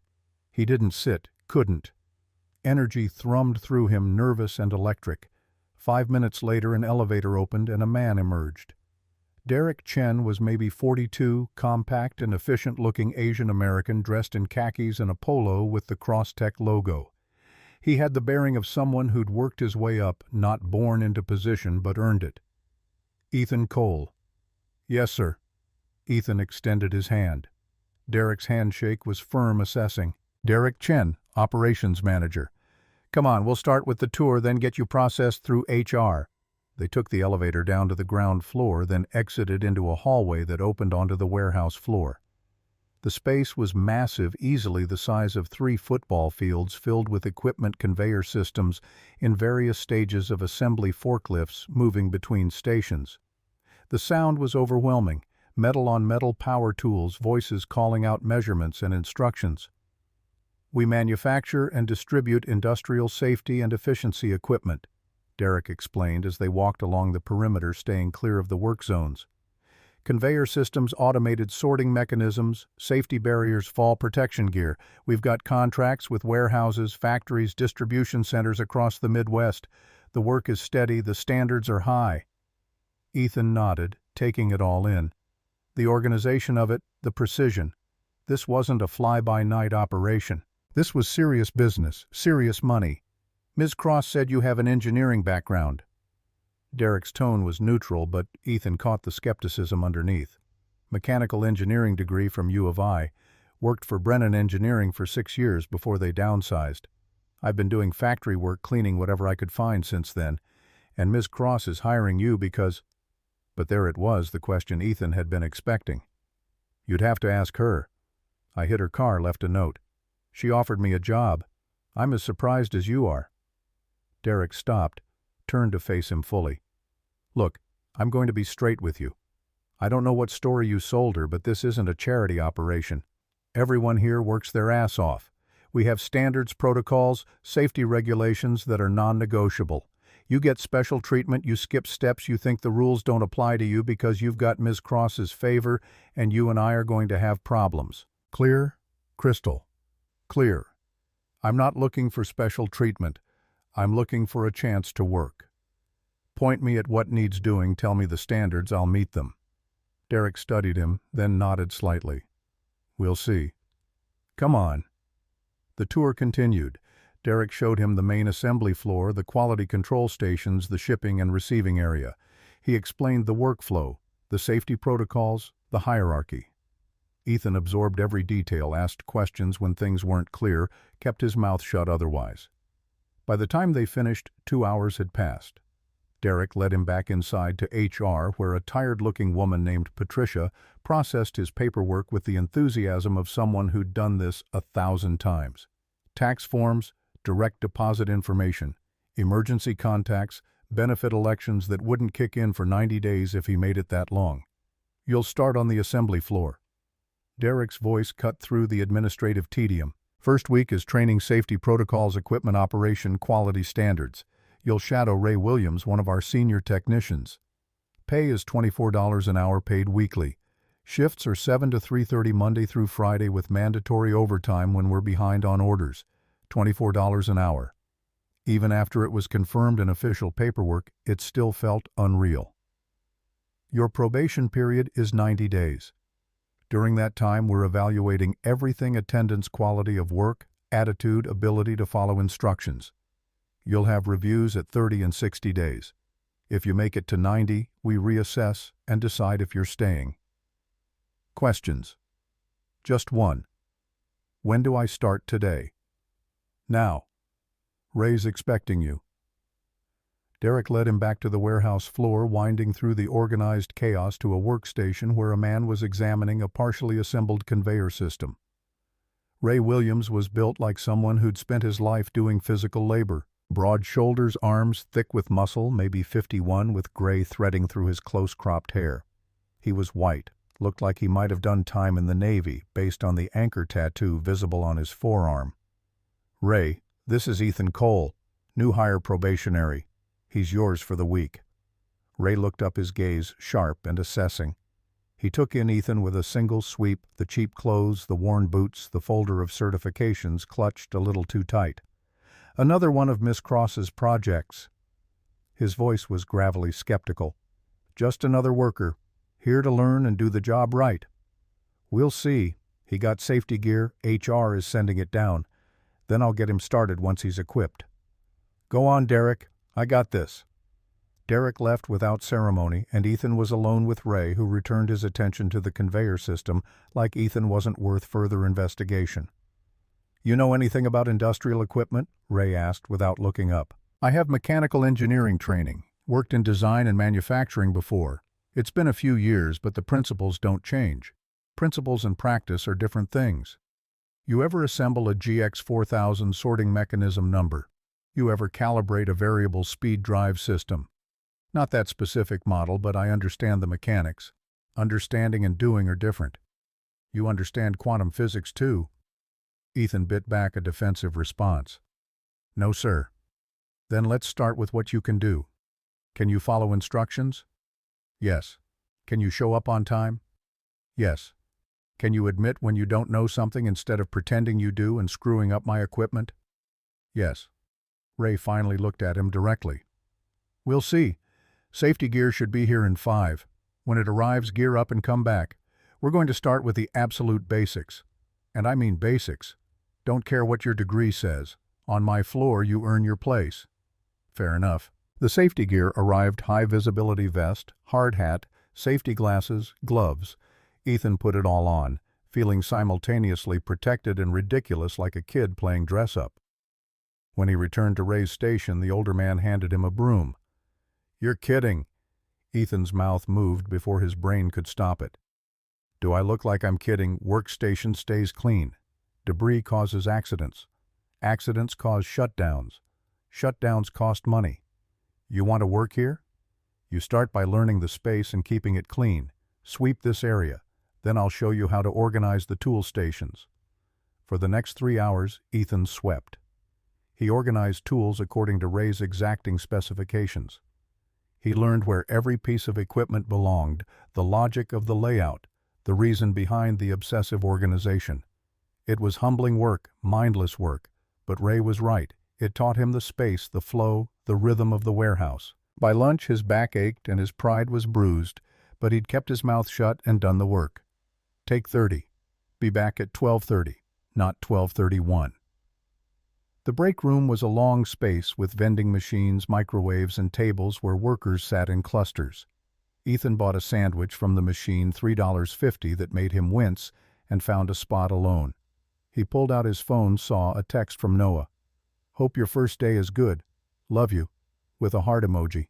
He didn't sit, couldn't. Energy thrummed through him, nervous and electric. 5 minutes later, an elevator opened and a man emerged. Derek Chen was maybe 42, compact and efficient-looking Asian American dressed in khakis and a polo with the Crosstech logo. He had the bearing of someone who'd worked his way up, not born into position but earned it. "Ethan Cole." "Yes, sir." Ethan extended his hand. Derek's handshake was firm, assessing. "Derek Chen, operations manager. Come on, we'll start with the tour, then get you processed through HR." They took the elevator down to the ground floor, then exited into a hallway that opened onto the warehouse floor. The space was massive, easily the size of 3 football fields, filled with equipment conveyor systems in various stages of assembly, forklifts moving between stations. The sound was overwhelming, metal-on-metal power tools, voices calling out measurements and instructions. "We manufacture and distribute industrial safety and efficiency equipment," Derek explained as they walked along the perimeter, staying clear of the work zones. "Conveyor systems, automated sorting mechanisms, safety barriers, fall protection gear. We've got contracts with warehouses, factories, distribution centers across the Midwest. The work is steady, the standards are high." Ethan nodded, taking it all in. The organization of it, the precision. This wasn't a fly-by-night operation. This was serious business, serious money. "Ms. Cross said you have an engineering background." Derek's tone was neutral, but Ethan caught the skepticism underneath. "Mechanical engineering degree from U of I. Worked for Brennan Engineering for 6 years before they downsized. I've been doing factory work, cleaning whatever I could find since then. And Ms. Cross is hiring you because—" But there it was, the question Ethan had been expecting. "You'd have to ask her. I hit her car, left a note. She offered me a job. I'm as surprised as you are." Derek stopped, turned to face him fully. "Look, I'm going to be straight with you. I don't know what story you sold her, but this isn't a charity operation. Everyone here works their ass off. We have standards, protocols, safety regulations that are non-negotiable. You get special treatment, you skip steps, you think the rules don't apply to you because you've got Ms. Cross's favor, and you and I are going to have problems. Clear? Crystal. Clear. I'm not looking for special treatment. I'm looking for a chance to work. Point me at what needs doing, tell me the standards, I'll meet them." Derek studied him, then nodded slightly. "We'll see. Come on." The tour continued. Derek showed him the main assembly floor, the quality control stations, the shipping and receiving area. He explained the workflow, the safety protocols, the hierarchy. Ethan absorbed every detail, asked questions when things weren't clear, kept his mouth shut otherwise. By the time they finished, 2 hours had passed. Derek led him back inside to HR, where a tired-looking woman named Patricia processed his paperwork with the enthusiasm of someone who'd done this 1,000 times. Tax forms, direct deposit information, emergency contacts, benefit elections that wouldn't kick in for 90 days if he made it that long. "You'll start on the assembly floor." Derek's voice cut through the administrative tedium. "First week is training, safety protocols, equipment operation, quality standards. You'll shadow Ray Williams, one of our senior technicians. Pay is $24 an hour, paid weekly. Shifts are 7 to 3:30 Monday through Friday with mandatory overtime when we're behind on orders. $24 an hour. Even after it was confirmed in official paperwork, it still felt unreal. Your probation period is 90 days. During that time, we're evaluating everything: attendance, quality of work, attitude, ability to follow instructions. You'll have reviews at 30 and 60 days. If you make it to 90, we reassess and decide if you're staying. Questions. Just one. When do I start today? Now. Ray's expecting you. Derek led him back to the warehouse floor, winding through the organized chaos to a workstation where a man was examining a partially assembled conveyor system. Ray Williams was built like someone who'd spent his life doing physical labor. Broad shoulders, arms thick with muscle, maybe 51, with gray threading through his close-cropped hair. He was white, looked like he might have done time in the Navy, based on the anchor tattoo visible on his forearm. Ray, this is Ethan Cole, new hire probationary. He's yours for the week. Ray looked up, his gaze sharp and assessing. He took in Ethan with a single sweep, the cheap clothes, the worn boots, the folder of certifications clutched a little too tight. Another one of Miss Cross's projects. His voice was gravelly skeptical. Just another worker, here to learn and do the job right. We'll see. He got safety gear, HR is sending it down. Then I'll get him started once he's equipped. Go on, Derek. I got this. Derek left without ceremony, and Ethan was alone with Ray, who returned his attention to the conveyor system like Ethan wasn't worth further investigation. You know anything about industrial equipment? Ray asked without looking up. I have mechanical engineering training, worked in design and manufacturing before. It's been a few years, but the principles don't change. Principles and practice are different things. You ever assemble a GX4000 sorting mechanism number? You ever calibrate a variable speed drive system? Not that specific model, but I understand the mechanics. Understanding and doing are different. You understand quantum physics too? Ethan bit back a defensive response. No, sir. Then let's start with what you can do. Can you follow instructions? Yes. Can you show up on time? Yes. Can you admit when you don't know something instead of pretending you do and screwing up my equipment? Yes. Ray finally looked at him directly. We'll see. Safety gear should be here in 5. When it arrives, gear up and come back. We're going to start with the absolute basics. And I mean basics. Don't care what your degree says. On my floor, you earn your place. Fair enough. The safety gear arrived: high-visibility vest, hard hat, safety glasses, gloves. Ethan put it all on, feeling simultaneously protected and ridiculous like a kid playing dress-up. When he returned to Ray's station, the older man handed him a broom. You're kidding. Ethan's mouth moved before his brain could stop it. Do I look like I'm kidding? Workstation stays clean. Debris causes accidents. Accidents cause shutdowns. Shutdowns cost money. You want to work here? You start by learning the space and keeping it clean. Sweep this area. Then I'll show you how to organize the tool stations. For the next 3 hours, Ethan swept. He organized tools according to Ray's exacting specifications. He learned where every piece of equipment belonged, the logic of the layout, the reason behind the obsessive organization. It was humbling work, mindless work, but Ray was right. It taught him the space, the flow, the rhythm of the warehouse. By lunch, his back ached and his pride was bruised, but he'd kept his mouth shut and done the work. Take 30. Be back at 12:30, not 12:31. The break room was a long space with vending machines, microwaves, and tables where workers sat in clusters. Ethan bought a sandwich from the machine, $3.50, that made him wince, and found a spot alone. He pulled out his phone, saw a text from Noah. Hope your first day is good. Love you. With a heart emoji.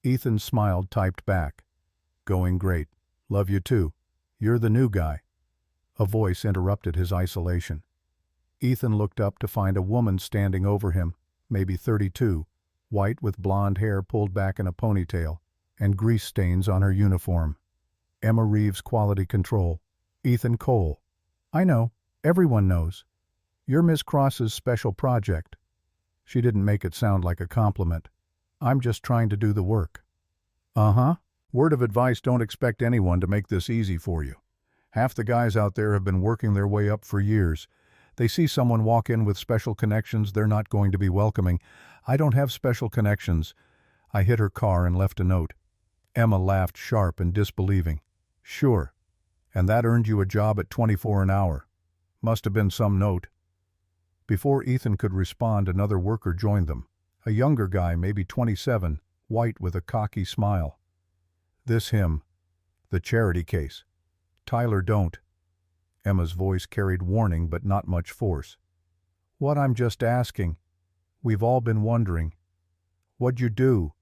Ethan smiled, typed back. Going great. Love you too. You're the new guy. A voice interrupted his isolation. Ethan looked up to find a woman standing over him, maybe 32, white with blonde hair pulled back in a ponytail, and grease stains on her uniform. Emma Reeves, Quality Control. Ethan Cole. I know. Everyone knows. You're Miss Cross's special project. She didn't make it sound like a compliment. I'm just trying to do the work. Uh-huh. Word of advice, don't expect anyone to make this easy for you. Half the guys out there have been working their way up for years. They see someone walk in with special connections, they're not going to be welcoming. I don't have special connections. I hit her car and left a note. Emma laughed, sharp and disbelieving. Sure. And that earned you a job at 24 an hour. Must have been some note. Before Ethan could respond, another worker joined them. A younger guy, maybe 27, white with a cocky smile. "This him. The charity case. Tyler, don't." Emma's voice carried warning but not much force. "What, I'm just asking. We've all been wondering. What'd you do?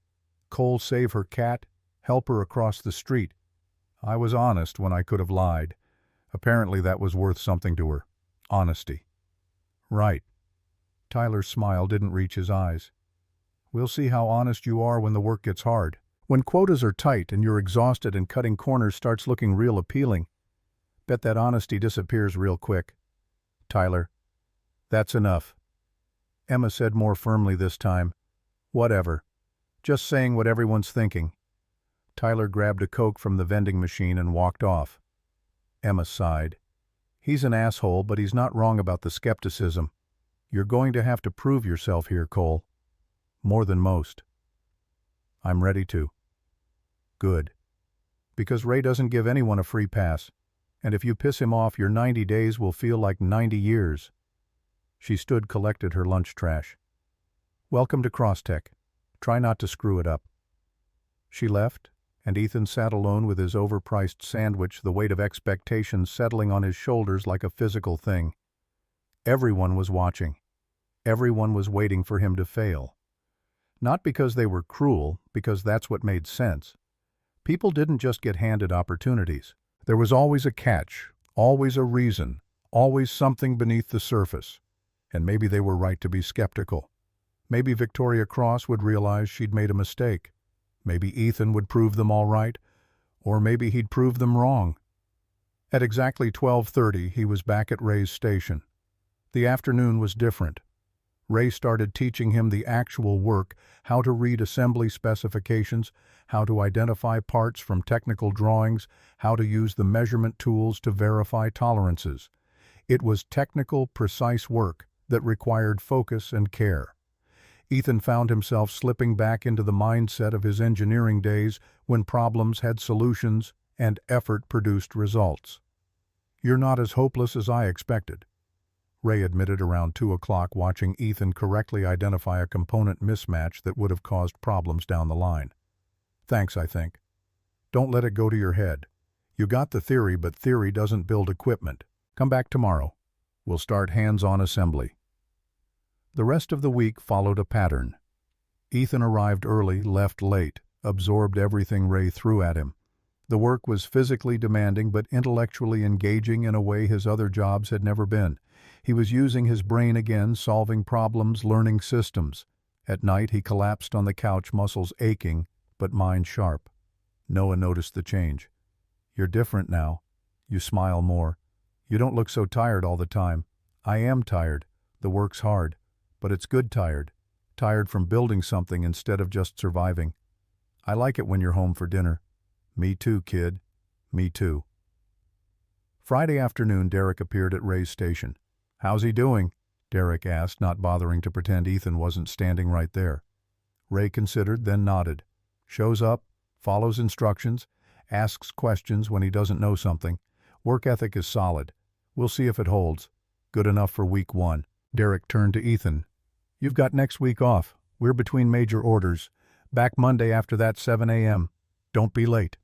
Cole save her cat? Help her across the street?" I was honest when I could have lied. Apparently that was worth something to her. Honesty. "Right." Tyler's smile didn't reach his eyes. "We'll see how honest you are when the work gets hard. When quotas are tight and you're exhausted and cutting corners starts looking real appealing. Bet that honesty disappears real quick." "Tyler, that's enough." Emma said more firmly this time. "Whatever. Just saying what everyone's thinking." Tyler grabbed a Coke from the vending machine and walked off. Emma sighed. "He's an asshole, but he's not wrong about the skepticism. You're going to have to prove yourself here, Cole. More than most." "I'm ready to." "Good. Because Ray doesn't give anyone a free pass, and if you piss him off, your 90 days will feel like 90 years. She collected her lunch trash. "Welcome to Crosstech. Try not to screw it up." She left, and Ethan sat alone with his overpriced sandwich, the weight of expectations settling on his shoulders like a physical thing. Everyone was watching. Everyone was waiting for him to fail. Not because they were cruel, because that's what made sense. People didn't just get handed opportunities. There was always a catch, always a reason, always something beneath the surface. And maybe they were right to be skeptical. Maybe Victoria Cross would realize she'd made a mistake. Maybe Ethan would prove them all right, or maybe he'd prove them wrong. At exactly 12:30, he was back at Ray's station. The afternoon was different. Ray started teaching him the actual work, how to read assembly specifications, how to identify parts from technical drawings, how to use the measurement tools to verify tolerances. It was technical, precise work that required focus and care. Ethan found himself slipping back into the mindset of his engineering days when problems had solutions and effort produced results. "You're not as hopeless as I expected," Ray admitted around 2 o'clock, watching Ethan correctly identify a component mismatch that would have caused problems down the line. "Thanks, I think. Don't let it go to your head. You got the theory, but theory doesn't build equipment. Come back tomorrow. We'll start hands-on assembly." The rest of the week followed a pattern. Ethan arrived early, left late, absorbed everything Ray threw at him. The work was physically demanding but intellectually engaging in a way his other jobs had never been. He was using his brain again, solving problems, learning systems. At night he collapsed on the couch, muscles aching, but mind sharp. Noah noticed the change. "You're different now. You smile more. You don't look so tired all the time." "I am tired. The work's hard. But it's good tired. Tired from building something instead of just surviving. I like it when you're home for dinner." "Me too, kid. Me too." Friday afternoon, Derek appeared at Ray's station. "How's he doing?" Derek asked, not bothering to pretend Ethan wasn't standing right there. Ray considered, then nodded. "Shows up, follows instructions, asks questions when he doesn't know something. Work ethic is solid. We'll see if it holds. Good enough for week 1. Derek turned to Ethan. "You've got next week off. We're between major orders. Back Monday after that, 7 a.m. Don't be late."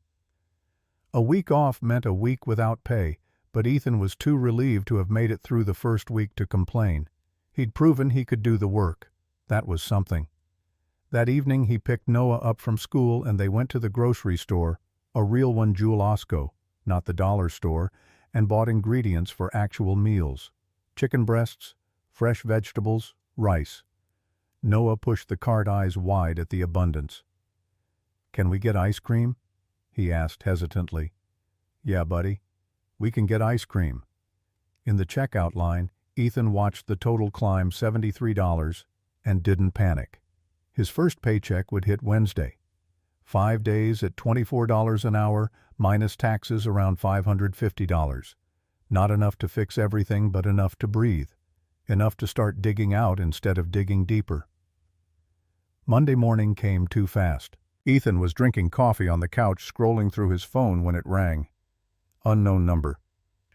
A week off meant a week without pay, but Ethan was too relieved to have made it through the first week to complain. He'd proven he could do the work. That was something. That evening he picked Noah up from school and they went to the grocery store, a real one, Jewel Osco, not the dollar store, and bought ingredients for actual meals. Chicken breasts, fresh vegetables, rice. Noah pushed the cart, eyes wide at the abundance. "Can we get ice cream?" he asked hesitantly. "Yeah, buddy. We can get ice cream." In the checkout line, Ethan watched the total climb $73 and didn't panic. His first paycheck would hit Wednesday. 5 days at $24 an hour, minus taxes around $550. Not enough to fix everything, but enough to breathe. Enough to start digging out instead of digging deeper. Monday morning came too fast. Ethan was drinking coffee on the couch, scrolling through his phone when it rang. Unknown number.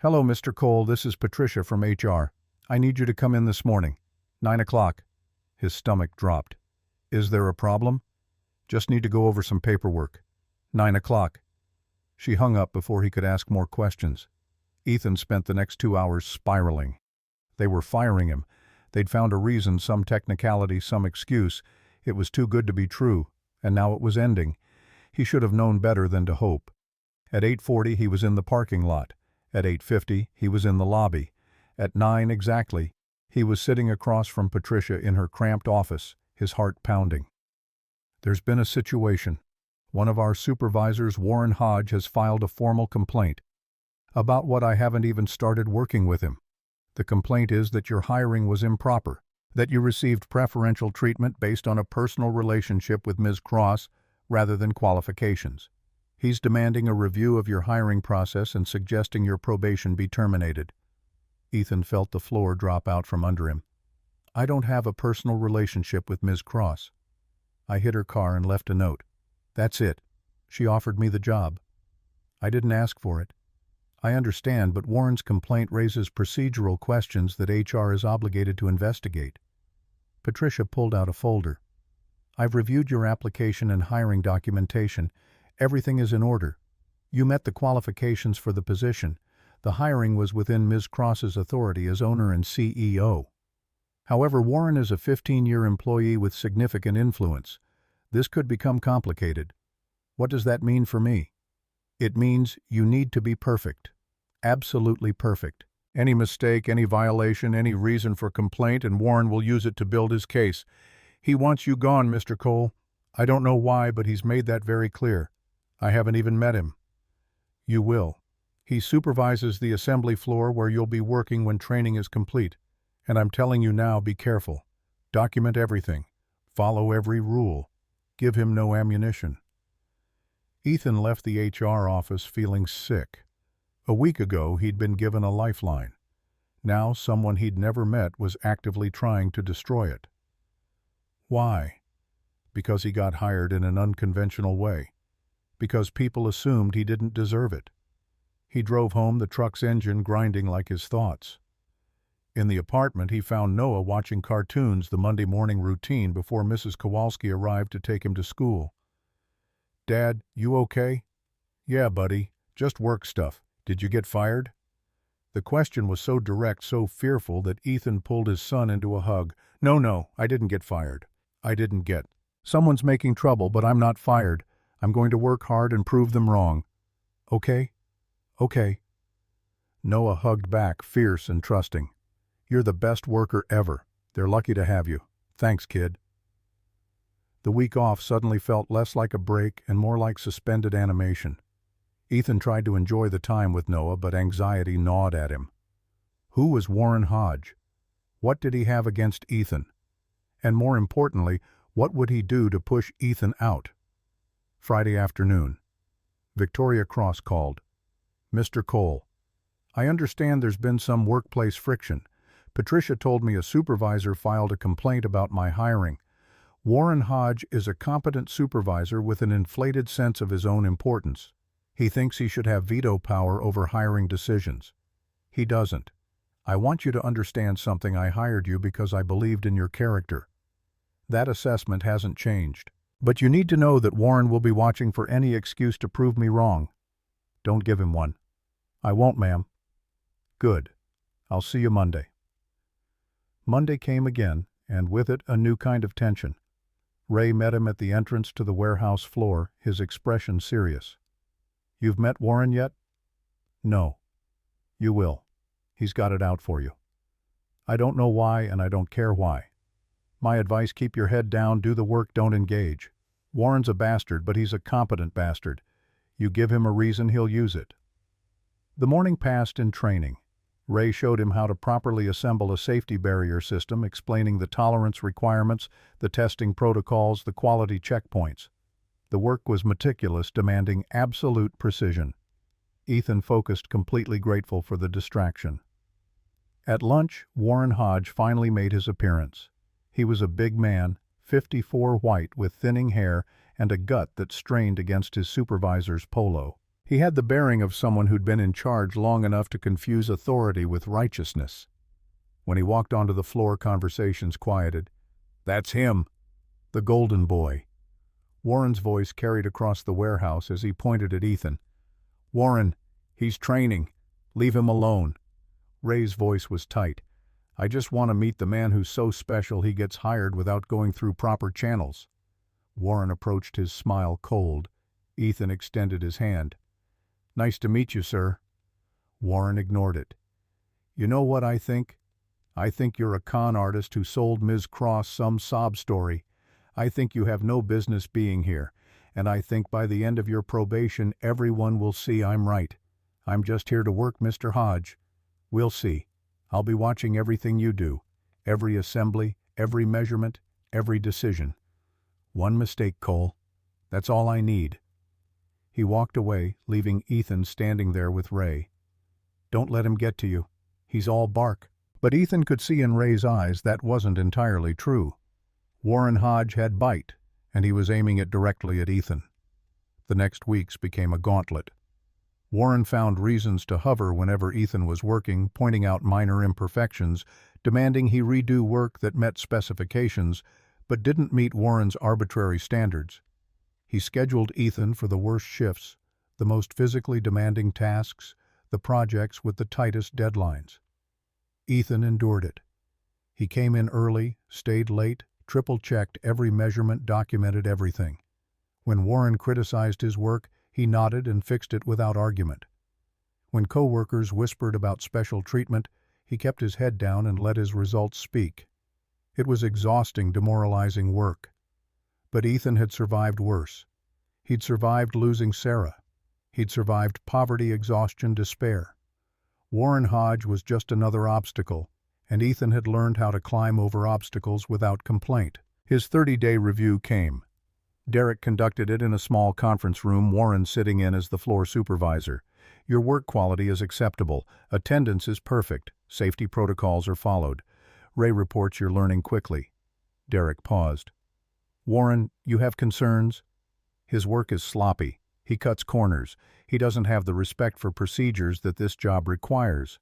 "Hello, Mr. Cole, this is Patricia from HR. I need you to come in this morning. 9 o'clock. His stomach dropped. "Is there a problem?" Just need to go over some paperwork. 9 o'clock. She hung up before he could ask more questions. Ethan spent the next 2 hours spiraling. They were firing him. They'd found a reason, some technicality, some excuse. It was too good to be true, and now it was ending. He should have known better than to hope. At 8:40 he was in the parking lot. At 8:50 he was in the lobby. At 9 exactly, he was sitting across from Patricia in her cramped office, his heart pounding. There's been a situation. One of our supervisors, Warren Hodge, has filed a formal complaint. About what? I haven't even started working with him. The complaint is that your hiring was improper, that you received preferential treatment based on a personal relationship with Ms. Cross rather than qualifications. He's demanding a review of your hiring process and suggesting your probation be terminated. Ethan felt the floor drop out from under him. I don't have a personal relationship with Ms. Cross. I hit her car and left a note. That's it. She offered me the job. I didn't ask for it. I understand, but Warren's complaint raises procedural questions that HR is obligated to investigate. Patricia pulled out a folder. I've reviewed your application and hiring documentation. Everything is in order. You met the qualifications for the position. The hiring was within Ms. Cross's authority as owner and CEO. However, Warren is a 15-year employee with significant influence. This could become complicated. What does that mean for me? It means you need to be perfect. Absolutely perfect. Any mistake, any violation, any reason for complaint, and Warren will use it to build his case. He wants you gone, Mr. Cole. I don't know why, but he's made that very clear. I haven't even met him. You will. He supervises the assembly floor where you'll be working when training is complete. And I'm telling you now, be careful. Document everything. Follow every rule. Give him no ammunition. Ethan left the HR office feeling sick. A week ago, he'd been given a lifeline. Now, someone he'd never met was actively trying to destroy it. Why? Because he got hired in an unconventional way. Because people assumed he didn't deserve it. He drove home, the truck's engine grinding like his thoughts. In the apartment, he found Noah watching cartoons, the Monday morning routine before Mrs. Kowalski arrived to take him to school. Dad, you okay? Yeah, buddy, just work stuff. Did you get fired? The question was so direct, so fearful that Ethan pulled his son into a hug. No, I didn't get fired. I didn't get. Someone's making trouble, but I'm not fired. I'm going to work hard and prove them wrong. Okay? Okay. Noah hugged back, fierce and trusting. You're the best worker ever. They're lucky to have you. Thanks, kid. The week off suddenly felt less like a break and more like suspended animation. Ethan tried to enjoy the time with Noah, but anxiety gnawed at him. Who was Warren Hodge? What did he have against Ethan? And more importantly, what would he do to push Ethan out? Friday afternoon. Victoria Cross called. Mr. Cole, I understand there's been some workplace friction. Patricia told me a supervisor filed a complaint about my hiring. Warren Hodge is a competent supervisor with an inflated sense of his own importance. He thinks he should have veto power over hiring decisions. He doesn't. I want you to understand something. I hired you because I believed in your character. That assessment hasn't changed. But you need to know that Warren will be watching for any excuse to prove me wrong. Don't give him one. I won't, ma'am. Good. I'll see you Monday. Monday came again, and with it a new kind of tension. Ray met him at the entrance to the warehouse floor, his expression serious. You've met Warren yet? No. You will. He's got it out for you. I don't know why, and I don't care why. My advice, keep your head down, do the work, don't engage. Warren's a bastard, but he's a competent bastard. You give him a reason, he'll use it. The morning passed in training. Ray showed him how to properly assemble a safety barrier system, explaining the tolerance requirements, the testing protocols, the quality checkpoints. The work was meticulous, demanding absolute precision. Ethan focused, completely grateful for the distraction. At lunch, Warren Hodge finally made his appearance. He was a big man, 54, white, with thinning hair and a gut that strained against his supervisor's polo. He had the bearing of someone who'd been in charge long enough to confuse authority with righteousness. When he walked onto the floor, conversations quieted. That's him, the golden boy. Warren's voice carried across the warehouse as he pointed at Ethan. "Warren, he's training. Leave him alone." Ray's voice was tight. "I just want to meet the man who's so special he gets hired without going through proper channels." Warren approached his smile cold. Ethan extended his hand. "Nice to meet you, sir." Warren ignored it. "You know what I think? I think you're a con artist who sold Ms. Cross some sob story. I think you have no business being here, and I think by the end of your probation everyone will see I'm right. I'm just here to work, Mr. Hodge. We'll see. I'll be watching everything you do, every assembly, every measurement, every decision. One mistake, Cole. That's all I need." He walked away, leaving Ethan standing there with Ray. "Don't let him get to you. He's all bark." But Ethan could see in Ray's eyes that wasn't entirely true. Warren Hodge had bite, and he was aiming it directly at Ethan. The next weeks became a gauntlet. Warren found reasons to hover whenever Ethan was working, pointing out minor imperfections, demanding he redo work that met specifications, but didn't meet Warren's arbitrary standards. He scheduled Ethan for the worst shifts, the most physically demanding tasks, the projects with the tightest deadlines. Ethan endured it. He came in early, stayed late, triple-checked every measurement, documented everything. When Warren criticized his work, he nodded and fixed it without argument. When co-workers whispered about special treatment, he kept his head down and let his results speak. It was exhausting, demoralizing work. But Ethan had survived worse. He'd survived losing Sarah. He'd survived poverty, exhaustion, despair. Warren Hodge was just another obstacle, and Ethan had learned how to climb over obstacles without complaint. His 30-day review came. Derek conducted it in a small conference room, Warren sitting in as the floor supervisor. "Your work quality is acceptable. Attendance is perfect. Safety protocols are followed. Ray reports you're learning quickly." Derek paused. "Warren, you have concerns?" "His work is sloppy. He cuts corners. He doesn't have the respect for procedures that this job requires.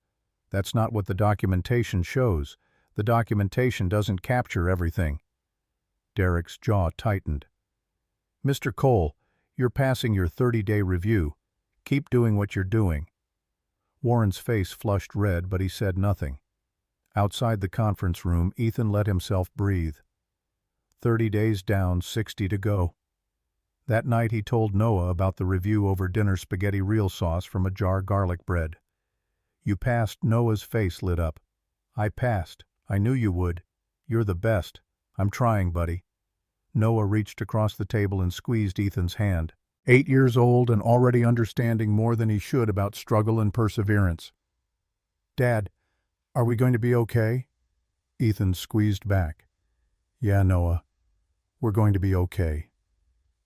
That's not what the documentation shows. The documentation doesn't capture everything." Derek's jaw tightened. "Mr. Cole, you're passing your 30-day review. Keep doing what you're doing." Warren's face flushed red, but he said nothing. Outside the conference room, Ethan let himself breathe. 30 days down, 60 to go. That night he told Noah about the review over dinner: spaghetti real sauce from a jar garlic bread. "You passed." Noah's face lit up. "I passed. I knew you would. You're the best. I'm trying, buddy." Noah reached across the table and squeezed Ethan's hand. 8 years old and already understanding more than he should about struggle and perseverance. "Dad, are we going to be okay?" Ethan squeezed back. "Yeah, Noah, we're going to be okay."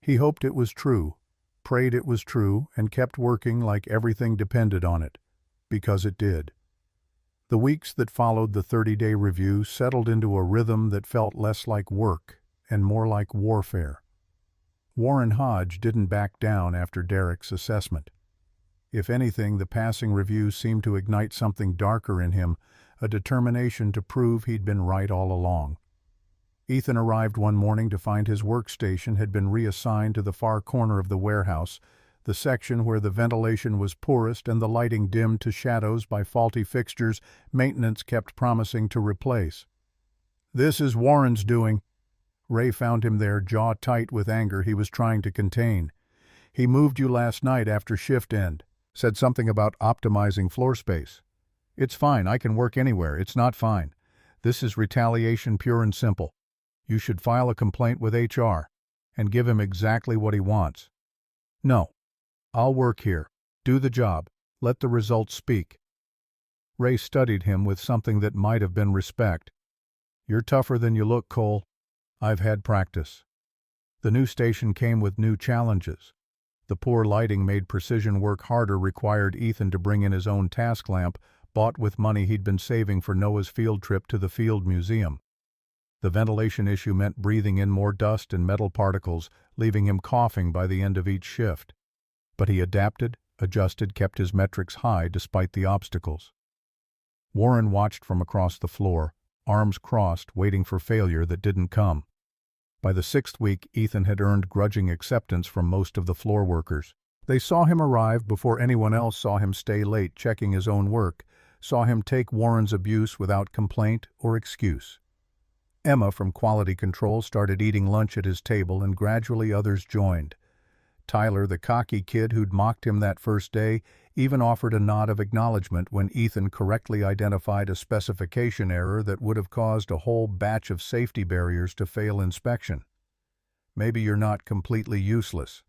He hoped it was true, prayed it was true, and kept working like everything depended on it, because it did. The weeks that followed the 30-day review settled into a rhythm that felt less like work and more like warfare. Warren Hodge didn't back down after Derek's assessment. If anything, the passing review seemed to ignite something darker in him, a determination to prove he'd been right all along. Ethan arrived one morning to find his workstation had been reassigned to the far corner of the warehouse, the section where the ventilation was poorest and the lighting dimmed to shadows by faulty fixtures maintenance kept promising to replace. "This is Warren's doing." Ray found him there, jaw tight with anger he was trying to contain. "He moved you last night after shift end. Said something about optimizing floor space." "It's fine. I can work anywhere. It's not fine. This is retaliation, pure and simple. You should file a complaint with HR and give him exactly what he wants." "No. I'll work here. Do the job. Let the results speak." Ray studied him with something that might have been respect. "You're tougher than you look, Cole. I've had practice." The new station came with new challenges. The poor lighting made precision work harder, required Ethan to bring in his own task lamp, bought with money he'd been saving for Noah's field trip to the Field Museum. The ventilation issue meant breathing in more dust and metal particles, leaving him coughing by the end of each shift. But he adapted, adjusted, kept his metrics high despite the obstacles. Warren watched from across the floor, arms crossed, waiting for failure that didn't come. By the 6th week, Ethan had earned grudging acceptance from most of the floor workers. They saw him arrive before anyone else saw him stay late checking his own work, saw him take Warren's abuse without complaint or excuse. Emma from Quality Control started eating lunch at his table, and gradually others joined. Tyler, the cocky kid who'd mocked him that first day, even offered a nod of acknowledgement when Ethan correctly identified a specification error that would have caused a whole batch of safety barriers to fail inspection. Maybe you're not completely useless.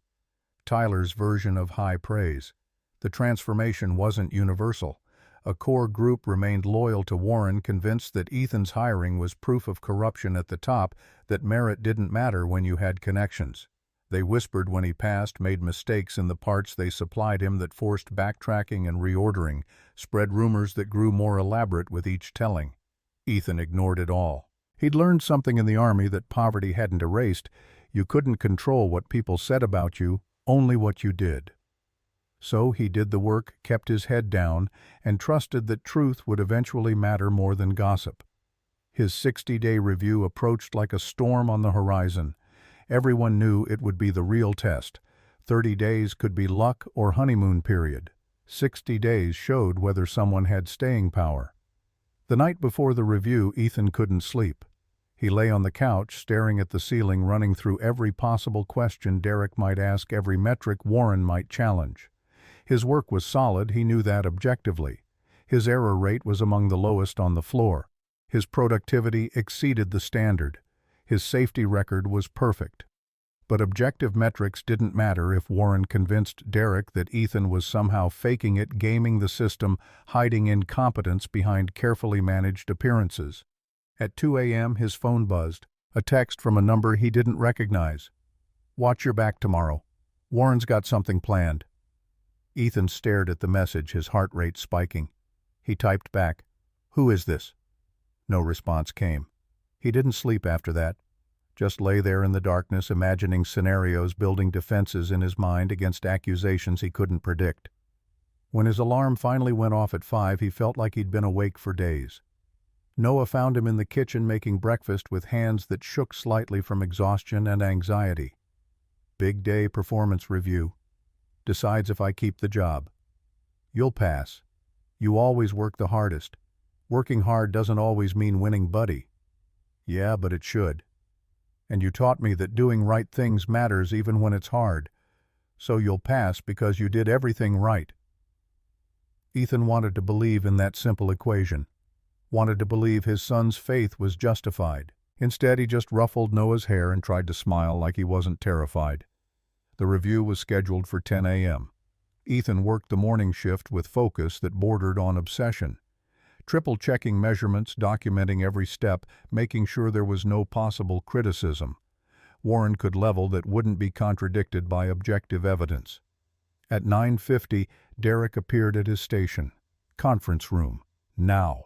Tyler's version of high praise. The transformation wasn't universal. A core group remained loyal to Warren, convinced that Ethan's hiring was proof of corruption at the top, that merit didn't matter when you had connections. They whispered when he passed, made mistakes in the parts they supplied him that forced backtracking and reordering, spread rumors that grew more elaborate with each telling. Ethan ignored it all. He'd learned something in the Army that poverty hadn't erased. You couldn't control what people said about you, only what you did. So he did the work, kept his head down, and trusted that truth would eventually matter more than gossip. His 60-day review approached like a storm on the horizon. Everyone knew it would be the real test. 30 days could be luck or honeymoon period. 60 days showed whether someone had staying power. The night before the review, Ethan couldn't sleep. He lay on the couch, staring at the ceiling, running through every possible question Derek might ask, every metric Warren might challenge. His work was solid, he knew that objectively. His error rate was among the lowest on the floor. His productivity exceeded the standard. His safety record was perfect. But objective metrics didn't matter if Warren convinced Derek that Ethan was somehow faking it, gaming the system, hiding incompetence behind carefully managed appearances. At 2 a.m. his phone buzzed, a text from a number he didn't recognize. "Watch your back tomorrow. Warren's got something planned." Ethan stared at the message, his heart rate spiking. He typed back, "Who is this?" No response came. He didn't sleep after that. Just lay there in the darkness, imagining scenarios, building defenses in his mind against accusations he couldn't predict. When his alarm finally went off at 5, he felt like he'd been awake for days. Noah found him in the kitchen making breakfast with hands that shook slightly from exhaustion and anxiety. "Big day performance review. Decides if I keep the job." "You'll pass. You always work the hardest. Working hard doesn't always mean winning, buddy." "Yeah, but it should. And you taught me that doing right things matters even when it's hard. So you'll pass because you did everything right." Ethan wanted to believe in that simple equation. Wanted to believe his son's faith was justified. Instead, he just ruffled Noah's hair and tried to smile like he wasn't terrified. The review was scheduled for 10 a.m. Ethan worked the morning shift with focus that bordered on obsession. Triple-checking measurements, documenting every step, making sure there was no possible criticism. Warren could level that wouldn't be contradicted by objective evidence. At 9:50, Derek appeared at his station. Conference room. Now.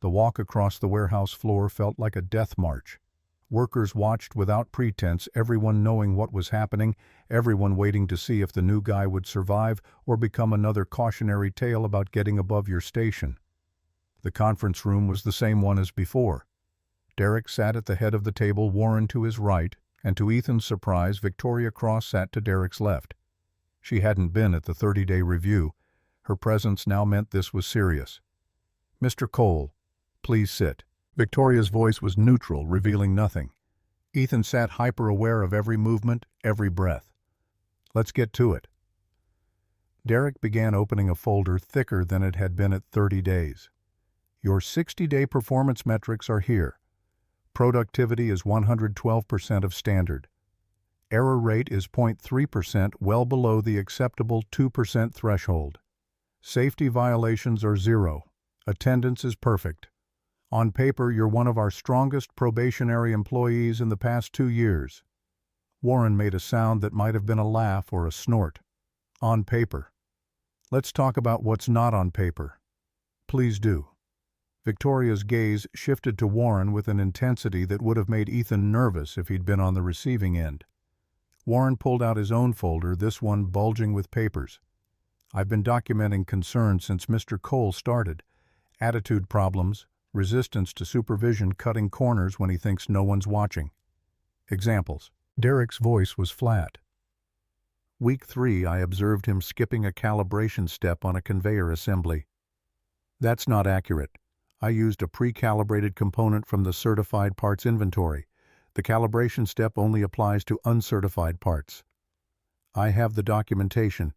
The walk across the warehouse floor felt like a death march. Workers watched without pretense, everyone knowing what was happening, everyone waiting to see if the new guy would survive or become another cautionary tale about getting above your station. The conference room was the same one as before. Derek sat at the head of the table, Warren to his right, and to Ethan's surprise, Victoria Cross sat to Derek's left. She hadn't been at the 30-day review. Her presence now meant this was serious. "Mr. Cole, please sit." Victoria's voice was neutral, revealing nothing. Ethan sat hyper-aware of every movement, every breath. "Let's get to it." Derek began opening a folder thicker than it had been at 30 days. "Your 60-day performance metrics are here. Productivity is 112% of standard. Error rate is 0.3%, well below the acceptable 2% threshold. Safety violations are 0. Attendance is perfect. On paper, you're one of our strongest probationary employees in the past 2 years." Warren made a sound that might have been a laugh or a snort. "On paper. Let's talk about what's not on paper." "Please do." Victoria's gaze shifted to Warren with an intensity that would have made Ethan nervous if he'd been on the receiving end. Warren pulled out his own folder, this one bulging with papers. "I've been documenting concerns since Mr. Cole started. Attitude problems, resistance to supervision, cutting corners when he thinks no one's watching." Examples. Derek's voice was flat. Week 3, I observed him skipping a calibration step on a conveyor assembly. That's not accurate. I used a pre-calibrated component from the certified parts inventory. The calibration step only applies to uncertified parts. I have the documentation.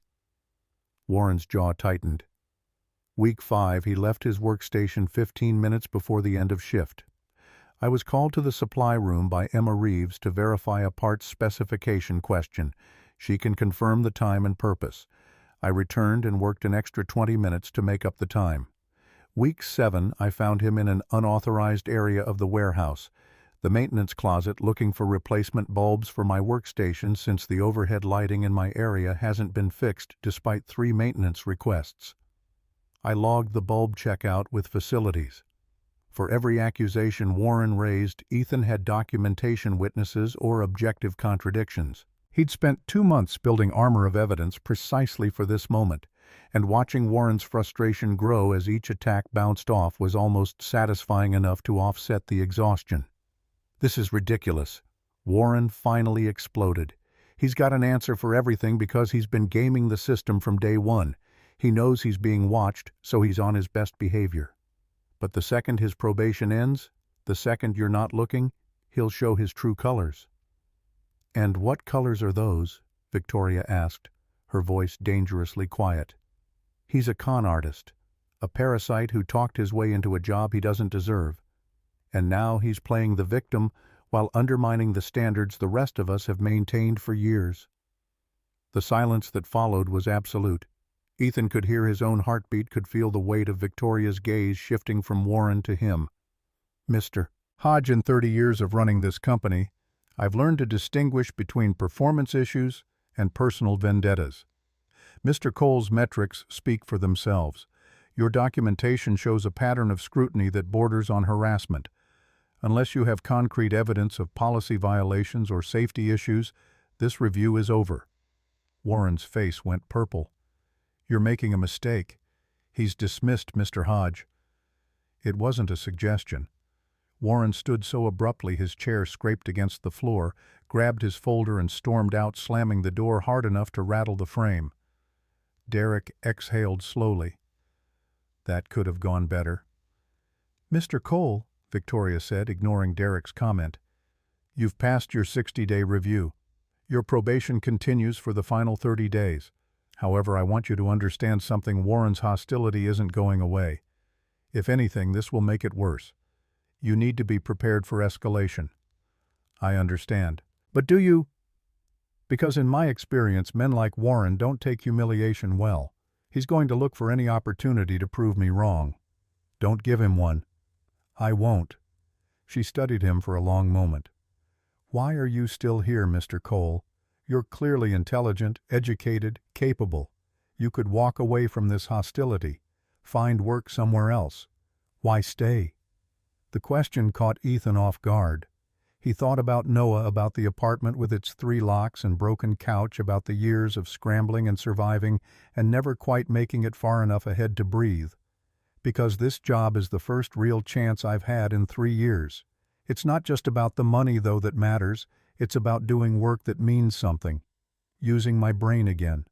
Warren's jaw tightened. Week 5, he left his workstation 15 minutes before the end of shift. I was called to the supply room by Emma Reeves to verify a parts specification question. She can confirm the time and purpose. I returned and worked an extra 20 minutes to make up the time. Week 7, I found him in an unauthorized area of the warehouse, the maintenance closet, looking for replacement bulbs for my workstation since the overhead lighting in my area hasn't been fixed despite 3 maintenance requests. I logged the bulb checkout with facilities. For every accusation Warren raised, Ethan had documentation witnesses or objective contradictions. He'd spent 2 months building armor of evidence precisely for this moment, and watching Warren's frustration grow as each attack bounced off was almost satisfying enough to offset the exhaustion. This is ridiculous. Warren finally exploded. He's got an answer for everything because he's been gaming the system from day one. He knows he's being watched, so he's on his best behavior. But the second his probation ends, the second you're not looking, he'll show his true colors. "And what colors are those?" Victoria asked, her voice dangerously quiet. "He's a con artist, a parasite who talked his way into a job he doesn't deserve. And now he's playing the victim while undermining the standards the rest of us have maintained for years." The silence that followed was absolute. Ethan could hear his own heartbeat, could feel the weight of Victoria's gaze shifting from Warren to him. "Mr. Hodge, in 30 years of running this company, I've learned to distinguish between performance issues and personal vendettas. Mr. Cole's metrics speak for themselves. Your documentation shows a pattern of scrutiny that borders on harassment. Unless you have concrete evidence of policy violations or safety issues, this review is over." Warren's face went purple. "You're making a mistake. He's dismissed Mr. Hodge." It wasn't a suggestion. Warren stood so abruptly his chair scraped against the floor, grabbed his folder and stormed out, slamming the door hard enough to rattle the frame. Derek exhaled slowly. That could have gone better. "Mr. Cole," Victoria said, ignoring Derek's comment, "you've passed your 60-day review. Your probation continues for the final 30 days. However, I want you to understand something. Warren's hostility isn't going away. If anything, this will make it worse. You need to be prepared for escalation." "I understand. But do you?" "Because in my experience, men like Warren don't take humiliation well. He's going to look for any opportunity to prove me wrong. Don't give him one." "I won't." She studied him for a long moment. "Why are you still here, Mr. Cole? You're clearly intelligent, educated, capable. You could walk away from this hostility, find work somewhere else. Why stay?" The question caught Ethan off guard. He thought about Noah, about the apartment with its 3 locks and broken couch, about the years of scrambling and surviving and never quite making it far enough ahead to breathe. "Because this job is the first real chance I've had in 3 years. It's not just about the money, though, that matters. It's about doing work that means something, using my brain again,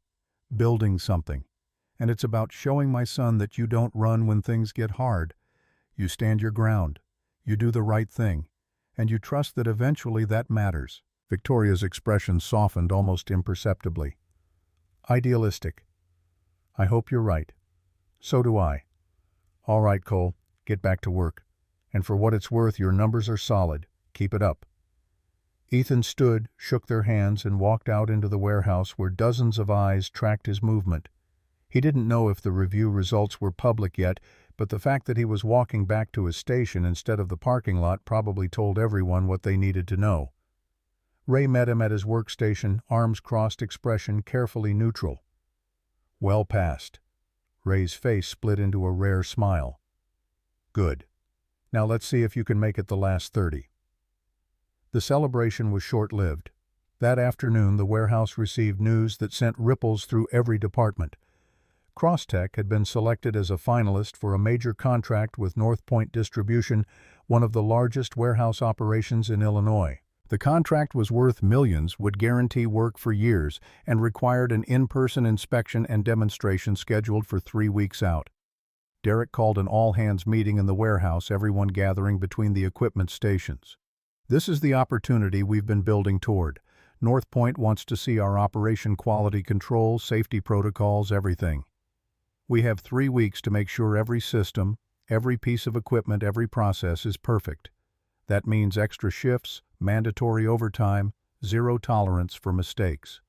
building something. And it's about showing my son that you don't run when things get hard. You stand your ground, you do the right thing, and you trust that eventually that matters." Victoria's expression softened almost imperceptibly. "Idealistic. I hope you're right. So do I. All right, Cole, get back to work. And for what it's worth, your numbers are solid. Keep it up." Ethan stood, shook their hands, and walked out into the warehouse where dozens of eyes tracked his movement. He didn't know if the review results were public yet, but the fact that he was walking back to his station instead of the parking lot probably told everyone what they needed to know. Ray met him at his workstation, arms crossed, expression carefully neutral. "Well passed." Ray's face split into a rare smile. "Good. Now let's see if you can make it the last 30. The celebration was short-lived. That afternoon, the warehouse received news that sent ripples through every department. Crosstech had been selected as a finalist for a major contract with North Point Distribution, one of the largest warehouse operations in Illinois. The contract was worth millions, would guarantee work for years, and required an in-person inspection and demonstration scheduled for 3 weeks out. Derek called an all-hands meeting in the warehouse, everyone gathering between the equipment stations. This is the opportunity we've been building toward. North Point wants to see our operation quality control, safety protocols, everything. We have 3 weeks to make sure every system, every piece of equipment, every process is perfect. That means extra shifts, mandatory overtime, zero tolerance for mistakes.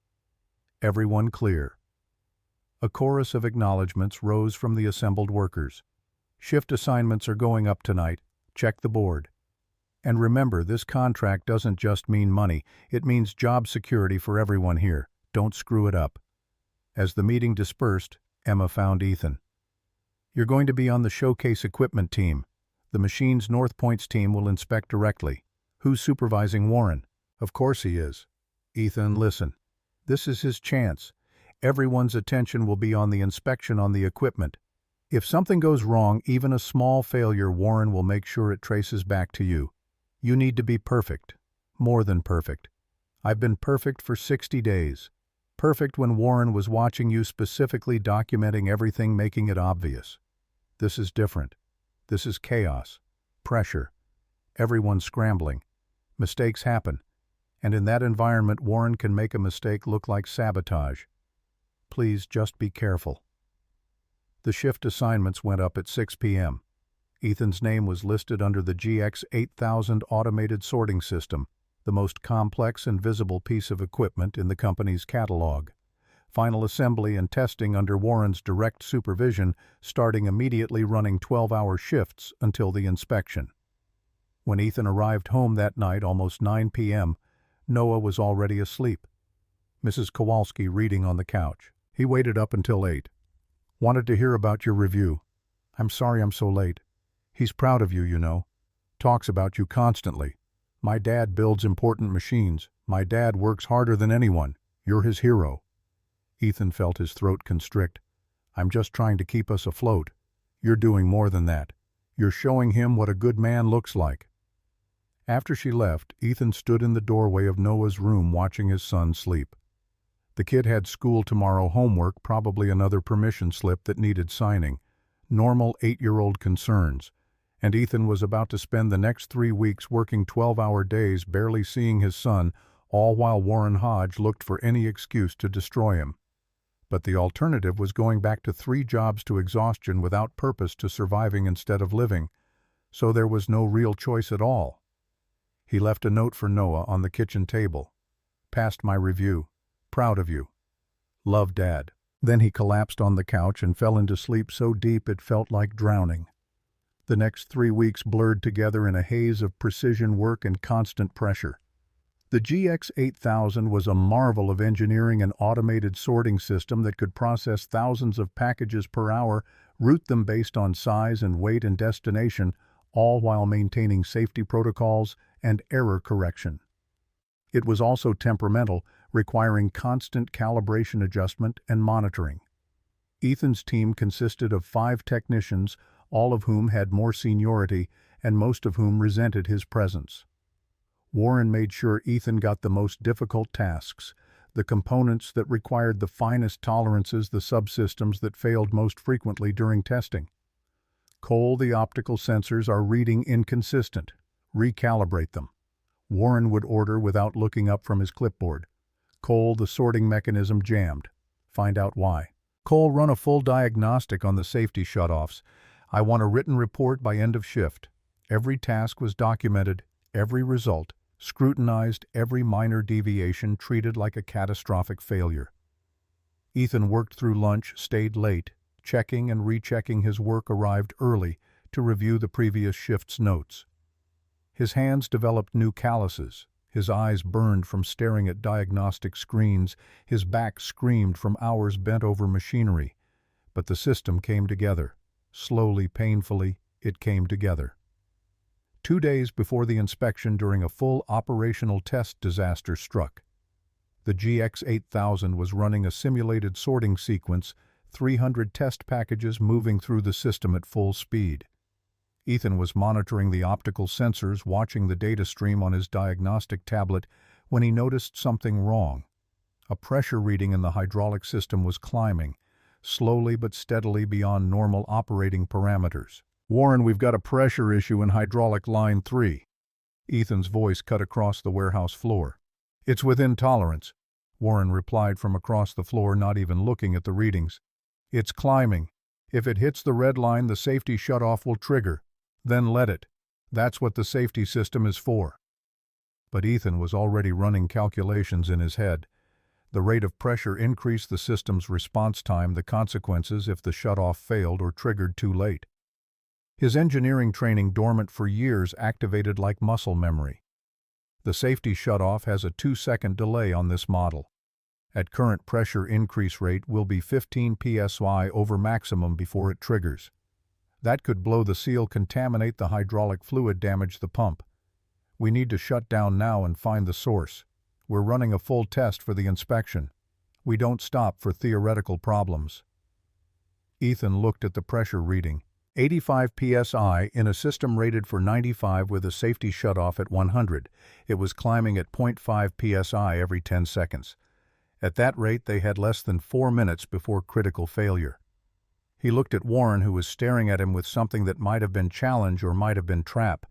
Everyone clear. A chorus of acknowledgments rose from the assembled workers. Shift assignments are going up tonight. Check the board. And remember, this contract doesn't just mean money, it means job security for everyone here. Don't screw it up. As the meeting dispersed, Emma found Ethan. You're going to be on the showcase equipment team. The machines North Point's team will inspect directly. Who's supervising Warren? Of course he is. Ethan, listen. This is his chance. Everyone's attention will be on the inspection on the equipment. If something goes wrong, even a small failure, Warren will make sure it traces back to you. You need to be perfect. More than perfect. I've been perfect for 60 days. Perfect when Warren was watching you, specifically documenting everything, making it obvious. This is different. This is chaos. Pressure. Everyone's scrambling. Mistakes happen. And in that environment, Warren can make a mistake look like sabotage. Please just be careful. The shift assignments went up at 6 p.m. Ethan's name was listed under the GX8000 automated sorting system, the most complex and visible piece of equipment in the company's catalog. Final assembly and testing under Warren's direct supervision, starting immediately, running 12-hour shifts until the inspection. When Ethan arrived home that night, almost 9 p.m., Noah was already asleep. Mrs. Kowalski reading on the couch. He waited up until 8. Wanted to hear about your review. I'm sorry I'm so late. He's proud of you, you know. Talks about you constantly. My dad builds important machines. My dad works harder than anyone. You're his hero. Ethan felt his throat constrict. I'm just trying to keep us afloat. You're doing more than that. You're showing him what a good man looks like. After she left, Ethan stood in the doorway of Noah's room watching his son sleep. The kid had school tomorrow, homework, probably another permission slip that needed signing. Normal 8-year-old concerns. And Ethan was about to spend the next 3 weeks working 12-hour days, barely seeing his son, all while Warren Hodge looked for any excuse to destroy him. But the alternative was going back to 3 jobs to exhaustion without purpose, to surviving instead of living. So there was no real choice at all. He left a note for Noah on the kitchen table. Passed my review. Proud of you. Love, Dad. Then he collapsed on the couch and fell into sleep so deep it felt like drowning. The next 3 weeks blurred together in a haze of precision work and constant pressure. The GX8000 was a marvel of engineering, an automated sorting system that could process thousands of packages per hour, route them based on size and weight and destination, all while maintaining safety protocols and error correction. It was also temperamental, requiring constant calibration, adjustment, and monitoring. Ethan's team consisted of 5 technicians, all of whom had more seniority and most of whom resented his presence. Warren made sure Ethan got the most difficult tasks, the components that required the finest tolerances, the subsystems that failed most frequently during testing. Cole, the optical sensors are reading inconsistent. Recalibrate them. Warren would order without looking up from his clipboard. Cole, the sorting mechanism jammed. Find out why. Cole, run a full diagnostic on the safety shutoffs. I want a written report by end of shift. Every task was documented, every result, scrutinized, every minor deviation treated like a catastrophic failure. Ethan worked through lunch, stayed late, checking and rechecking his work, arrived early to review the previous shift's notes. His hands developed new calluses, his eyes burned from staring at diagnostic screens, his back screamed from hours bent over machinery. But the system came together. Slowly, painfully, it came together. 2 days before the inspection, during a full operational test, disaster struck. The GX8000 was running a simulated sorting sequence, 300 test packages moving through the system at full speed. Ethan was monitoring the optical sensors, watching the data stream on his diagnostic tablet, when he noticed something wrong. A pressure reading in the hydraulic system was climbing, slowly but steadily beyond normal operating parameters. "Warren, we've got a pressure issue in hydraulic line 3. Ethan's voice cut across the warehouse floor. "It's within tolerance," Warren replied from across the floor, not even looking at the readings. "It's climbing. If it hits the red line, the safety shutoff will trigger. Then let it. That's what the safety system is for." But Ethan was already running calculations in his head. The rate of pressure increased the system's response time, the consequences if the shutoff failed or triggered too late. His engineering training, dormant for years, activated like muscle memory. The safety shutoff has a 2-second delay on this model. At current pressure, increase rate will be 15 psi over maximum before it triggers. That could blow the seal, contaminate the hydraulic fluid, damage the pump. We need to shut down now and find the source. We're running a full test for the inspection. We don't stop for theoretical problems. Ethan looked at the pressure reading. 85 psi in a system rated for 95 with a safety shutoff at 100. It was climbing at 0.5 psi every 10 seconds. At that rate, they had less than 4 minutes before critical failure. He looked at Warren, who was staring at him with something that might have been challenge or might have been trap.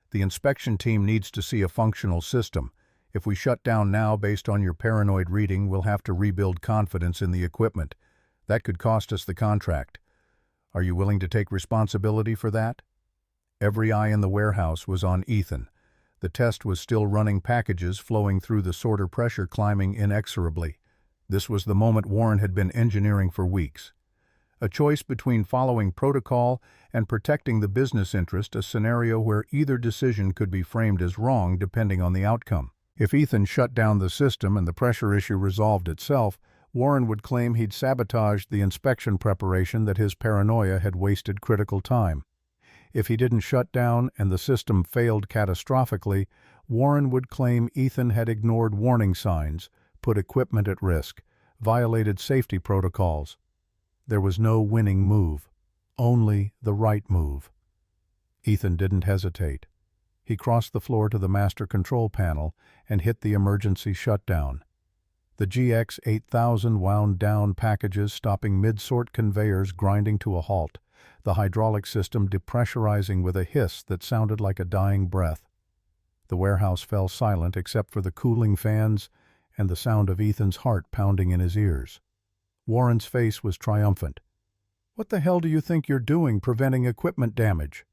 "The inspection team needs to see a functional system. If we shut down now based on your paranoid reading, we'll have to rebuild confidence in the equipment. That could cost us the contract. Are you willing to take responsibility for that?" Every eye in the warehouse was on Ethan. The test was still running, packages flowing through the sorter, pressure climbing inexorably. This was the moment Warren had been engineering for weeks. A choice between following protocol and protecting the business interest, a scenario where either decision could be framed as wrong depending on the outcome. If Ethan shut down the system and the pressure issue resolved itself, Warren would claim he'd sabotaged the inspection preparation, that his paranoia had wasted critical time. If he didn't shut down and the system failed catastrophically, Warren would claim Ethan had ignored warning signs, put equipment at risk, violated safety protocols. There was no winning move, only the right move. Ethan didn't hesitate. He crossed the floor to the master control panel and hit the emergency shutdown. The GX8000 wound down packages, stopping mid-sort, conveyors grinding to a halt, the hydraulic system depressurizing with a hiss that sounded like a dying breath. The warehouse fell silent except for the cooling fans and the sound of Ethan's heart pounding in his ears. Warren's face was triumphant. "What the hell do you think you're doing, preventing equipment damage?"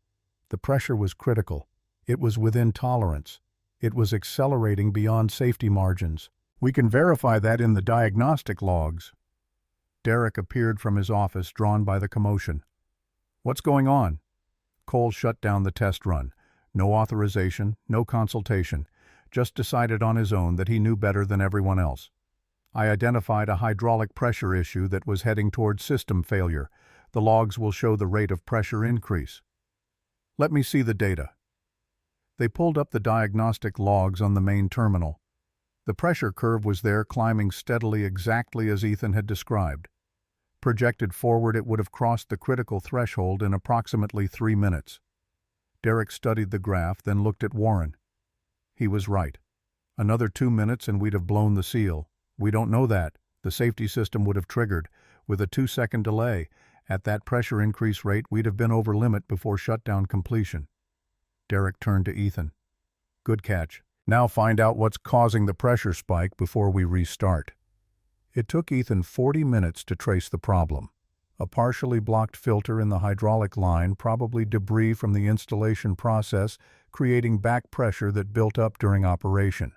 The pressure was critical. It was within tolerance. It was accelerating beyond safety margins. "We can verify that in the diagnostic logs." Derek appeared from his office, drawn by the commotion. "What's going on?" Cole shut down the test run. No authorization, no consultation. Just decided on his own that he knew better than everyone else. "I identified a hydraulic pressure issue that was heading towards system failure. The logs will show the rate of pressure increase." "Let me see the data." They pulled up the diagnostic logs on the main terminal. The pressure curve was there, climbing steadily, exactly as Ethan had described. Projected forward, it would have crossed the critical threshold in approximately 3 minutes. Derek studied the graph, then looked at Warren. He was right. Another 2 minutes and we'd have blown the seal. We don't know that. The safety system would have triggered. With a 2-second delay, at that pressure increase rate, we'd have been over limit before shutdown completion. Derek turned to Ethan. "Good catch. Now find out what's causing the pressure spike before we restart." It took Ethan 40 minutes to trace the problem. A partially blocked filter in the hydraulic line, probably debris from the installation process, creating back pressure that built up during operation.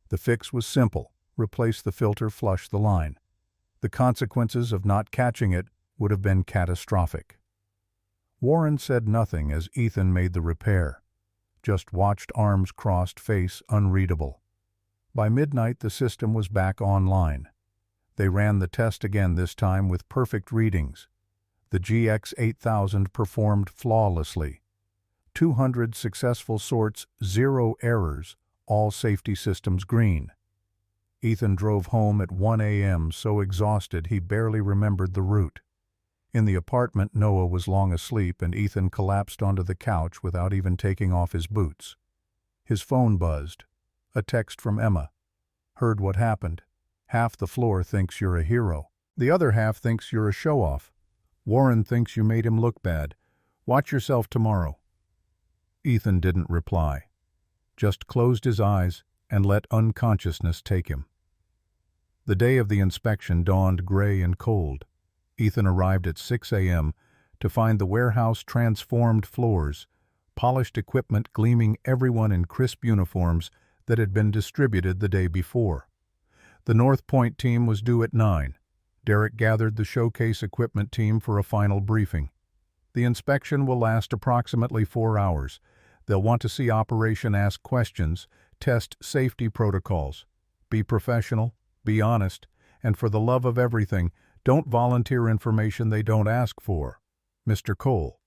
The fix was simple. Replace the filter, flush the line. The consequences of not catching it would have been catastrophic. Warren said nothing as Ethan made the repair. Just watched, arms crossed, face unreadable. By midnight, the system was back online. They ran the test again, this time with perfect readings. The GX8000 performed flawlessly. 200 successful sorts, 0 errors, all safety systems green. Ethan drove home at 1 a.m. so exhausted he barely remembered the route. In the apartment, Noah was long asleep and Ethan collapsed onto the couch without even taking off his boots. His phone buzzed. A text from Emma. Heard what happened. Half the floor thinks you're a hero. The other half thinks you're a show-off. Warren thinks you made him look bad. Watch yourself tomorrow. Ethan didn't reply. Just closed his eyes and let unconsciousness take him. The day of the inspection dawned gray and cold. Ethan arrived at 6 a.m. to find the warehouse transformed floors, polished equipment gleaming, everyone in crisp uniforms that had been distributed the day before. The North Point team was due at 9. Derek gathered the showcase equipment team for a final briefing. The inspection will last approximately 4 hours. They'll want to see operation, ask questions, test safety protocols. Be professional, be honest, and for the love of everything, don't volunteer information they don't ask for. Mr. Cole.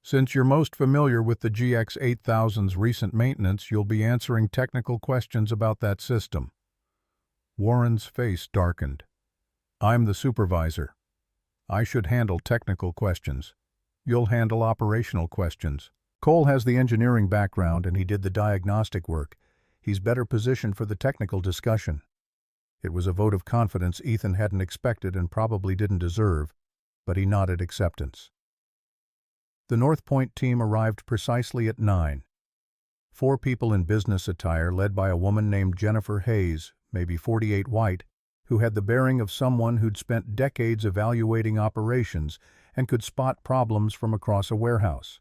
Since you're most familiar with the GX8000's recent maintenance, you'll be answering technical questions about that system. Warren's face darkened. I'm the supervisor. I should handle technical questions. You'll handle operational questions. Cole has the engineering background and he did the diagnostic work. He's better positioned for the technical discussion. It was a vote of confidence Ethan hadn't expected and probably didn't deserve, but he nodded acceptance. The North Point team arrived precisely at 9. 4 people in business attire led by a woman named Jennifer Hayes, maybe 48 white, who had the bearing of someone who'd spent decades evaluating operations and could spot problems from across a warehouse.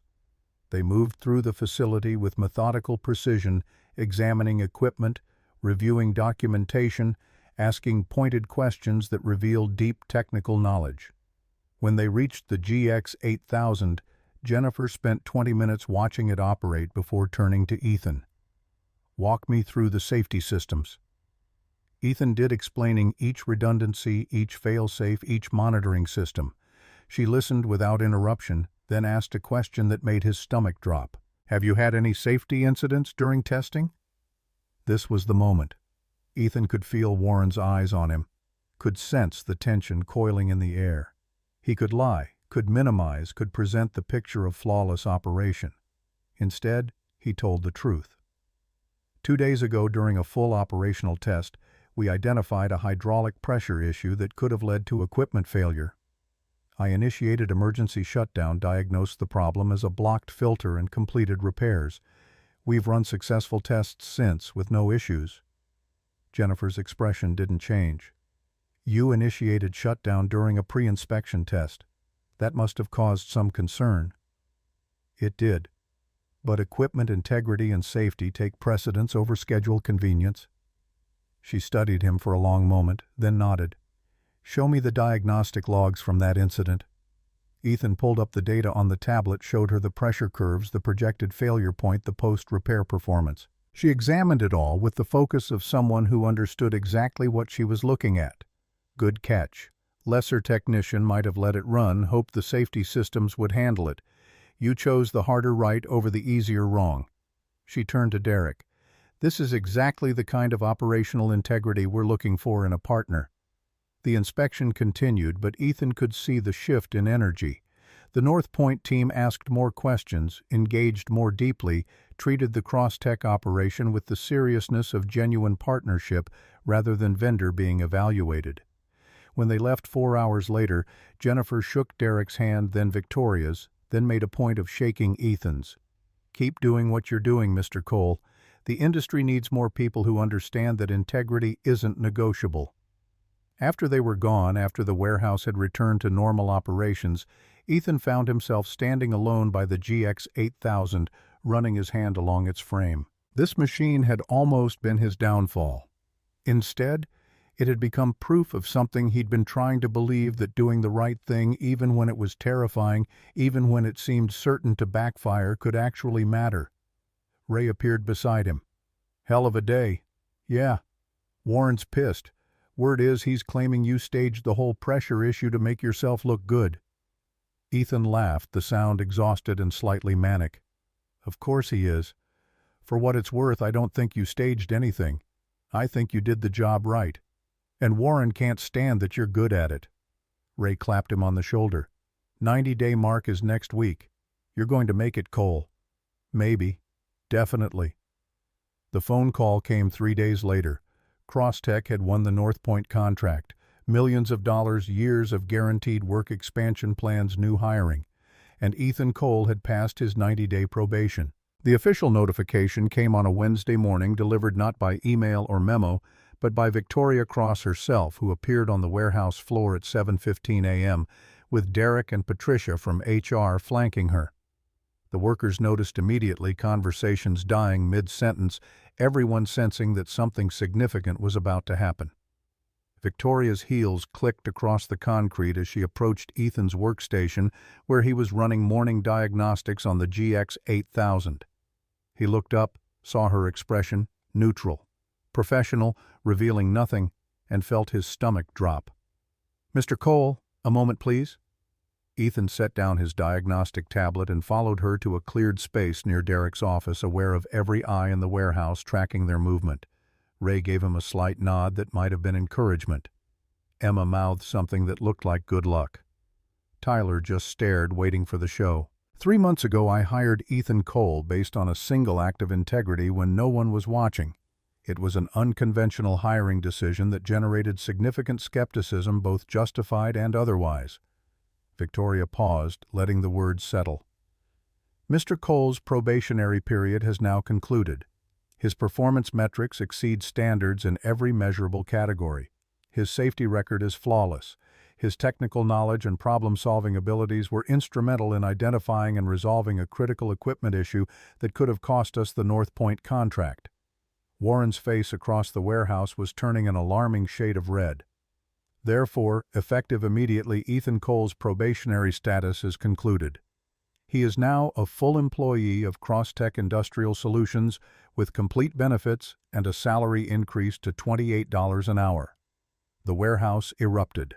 They moved through the facility with methodical precision, examining equipment, reviewing documentation, asking pointed questions that revealed deep technical knowledge. When they reached the GX8000, Jennifer spent 20 minutes watching it operate before turning to Ethan. Walk me through the safety systems. Ethan did, explaining each redundancy, each fail-safe, each monitoring system. She listened without interruption, then asked a question that made his stomach drop. Have you had any safety incidents during testing? This was the moment. Ethan could feel Warren's eyes on him, could sense the tension coiling in the air. He could lie, could minimize, could present the picture of flawless operation. Instead, he told the truth. 2 days ago, during a full operational test, we identified a hydraulic pressure issue that could have led to equipment failure. I initiated emergency shutdown, diagnosed the problem as a blocked filter, and completed repairs. We've run successful tests since, with no issues. Jennifer's expression didn't change. You initiated shutdown during a pre-inspection test. That must have caused some concern. It did. But equipment integrity and safety take precedence over schedule convenience. She studied him for a long moment, then nodded. Show me the diagnostic logs from that incident. Ethan pulled up the data on the tablet, showed her the pressure curves, the projected failure point, the post-repair performance. She examined it all with the focus of someone who understood exactly what she was looking at. Good catch. Lesser technician might have let it run, hoped the safety systems would handle it. You chose the harder right over the easier wrong. She turned to Derek. This is exactly the kind of operational integrity we're looking for in a partner. The inspection continued, but Ethan could see the shift in energy. The North Point team asked more questions, engaged more deeply, treated the cross-tech operation with the seriousness of genuine partnership rather than vendor being evaluated. When they left 4 hours later, Jennifer shook Derek's hand, then Victoria's, then made a point of shaking Ethan's. Keep doing what you're doing, Mr. Cole. The industry needs more people who understand that integrity isn't negotiable. After they were gone, after the warehouse had returned to normal operations, Ethan found himself standing alone by the GX8000, running his hand along its frame. This machine had almost been his downfall. Instead, it had become proof of something he'd been trying to believe, that doing the right thing, even when it was terrifying, even when it seemed certain to backfire, could actually matter. Ray appeared beside him. Hell of a day. Yeah. Warren's pissed. Word is he's claiming you staged the whole pressure issue to make yourself look good. Ethan laughed, the sound exhausted and slightly manic. Of course he is. For what it's worth, I don't think you staged anything. I think you did the job right. And Warren can't stand that you're good at it. Ray clapped him on the shoulder. 90-day mark is next week. You're going to make it, Cole. Maybe. Definitely. The phone call came 3 days later. Crosstech had won the North Point contract. Millions of dollars, years of guaranteed work expansion plans, new hiring. And Ethan Cole had passed his 90-day probation. The official notification came on a Wednesday morning, delivered not by email or memo, but by Victoria Cross herself, who appeared on the warehouse floor at 7:15 a.m., with Derek and Patricia from HR flanking her. The workers noticed immediately, conversations dying mid-sentence, everyone sensing that something significant was about to happen. Victoria's heels clicked across the concrete as she approached Ethan's workstation, where he was running morning diagnostics on the GX 8000. He looked up, saw her expression, neutral, professional, revealing nothing, and felt his stomach drop. "Mr. Cole, a moment, please." Ethan set down his diagnostic tablet and followed her to a cleared space near Derek's office, aware of every eye in the warehouse tracking their movement. Ray gave him a slight nod that might have been encouragement. Emma mouthed something that looked like good luck. Tyler just stared, waiting for the show. 3 months ago, I hired Ethan Cole based on a single act of integrity when no one was watching. It was an unconventional hiring decision that generated significant skepticism, both justified and otherwise. Victoria paused, letting the words settle. Mr. Cole's probationary period has now concluded. His performance metrics exceed standards in every measurable category. His safety record is flawless. His technical knowledge and problem-solving abilities were instrumental in identifying and resolving a critical equipment issue that could have cost us the North Point contract. Warren's face across the warehouse was turning an alarming shade of red. Therefore, effective immediately, Ethan Cole's probationary status is concluded. He is now a full employee of Crosstech Industrial Solutions with complete benefits and a salary increase to $28 an hour. The warehouse erupted.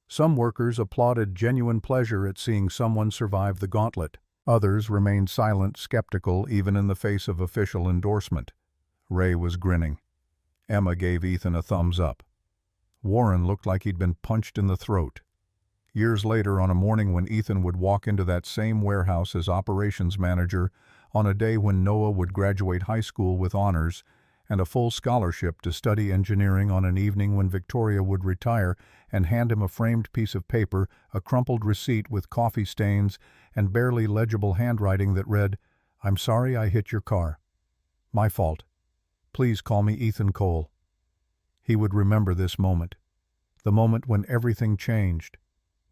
Some workers applauded genuine pleasure at seeing someone survive the gauntlet. Others remained silent, skeptical, even in the face of official endorsement. Ray was grinning. Emma gave Ethan a thumbs up. Warren looked like he'd been punched in the throat. Years later, on a morning when Ethan would walk into that same warehouse as operations manager, on a day when Noah would graduate high school with honors and a full scholarship to study engineering, on an evening when Victoria would retire and hand him a framed piece of paper, a crumpled receipt with coffee stains and barely legible handwriting that read, "I'm sorry I hit your car. My fault. Please call me Ethan Cole." He would remember this moment, the moment when everything changed,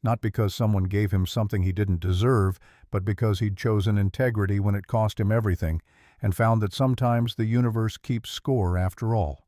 not because someone gave him something he didn't deserve, but because he'd chosen integrity when it cost him everything, and found that sometimes the universe keeps score after all.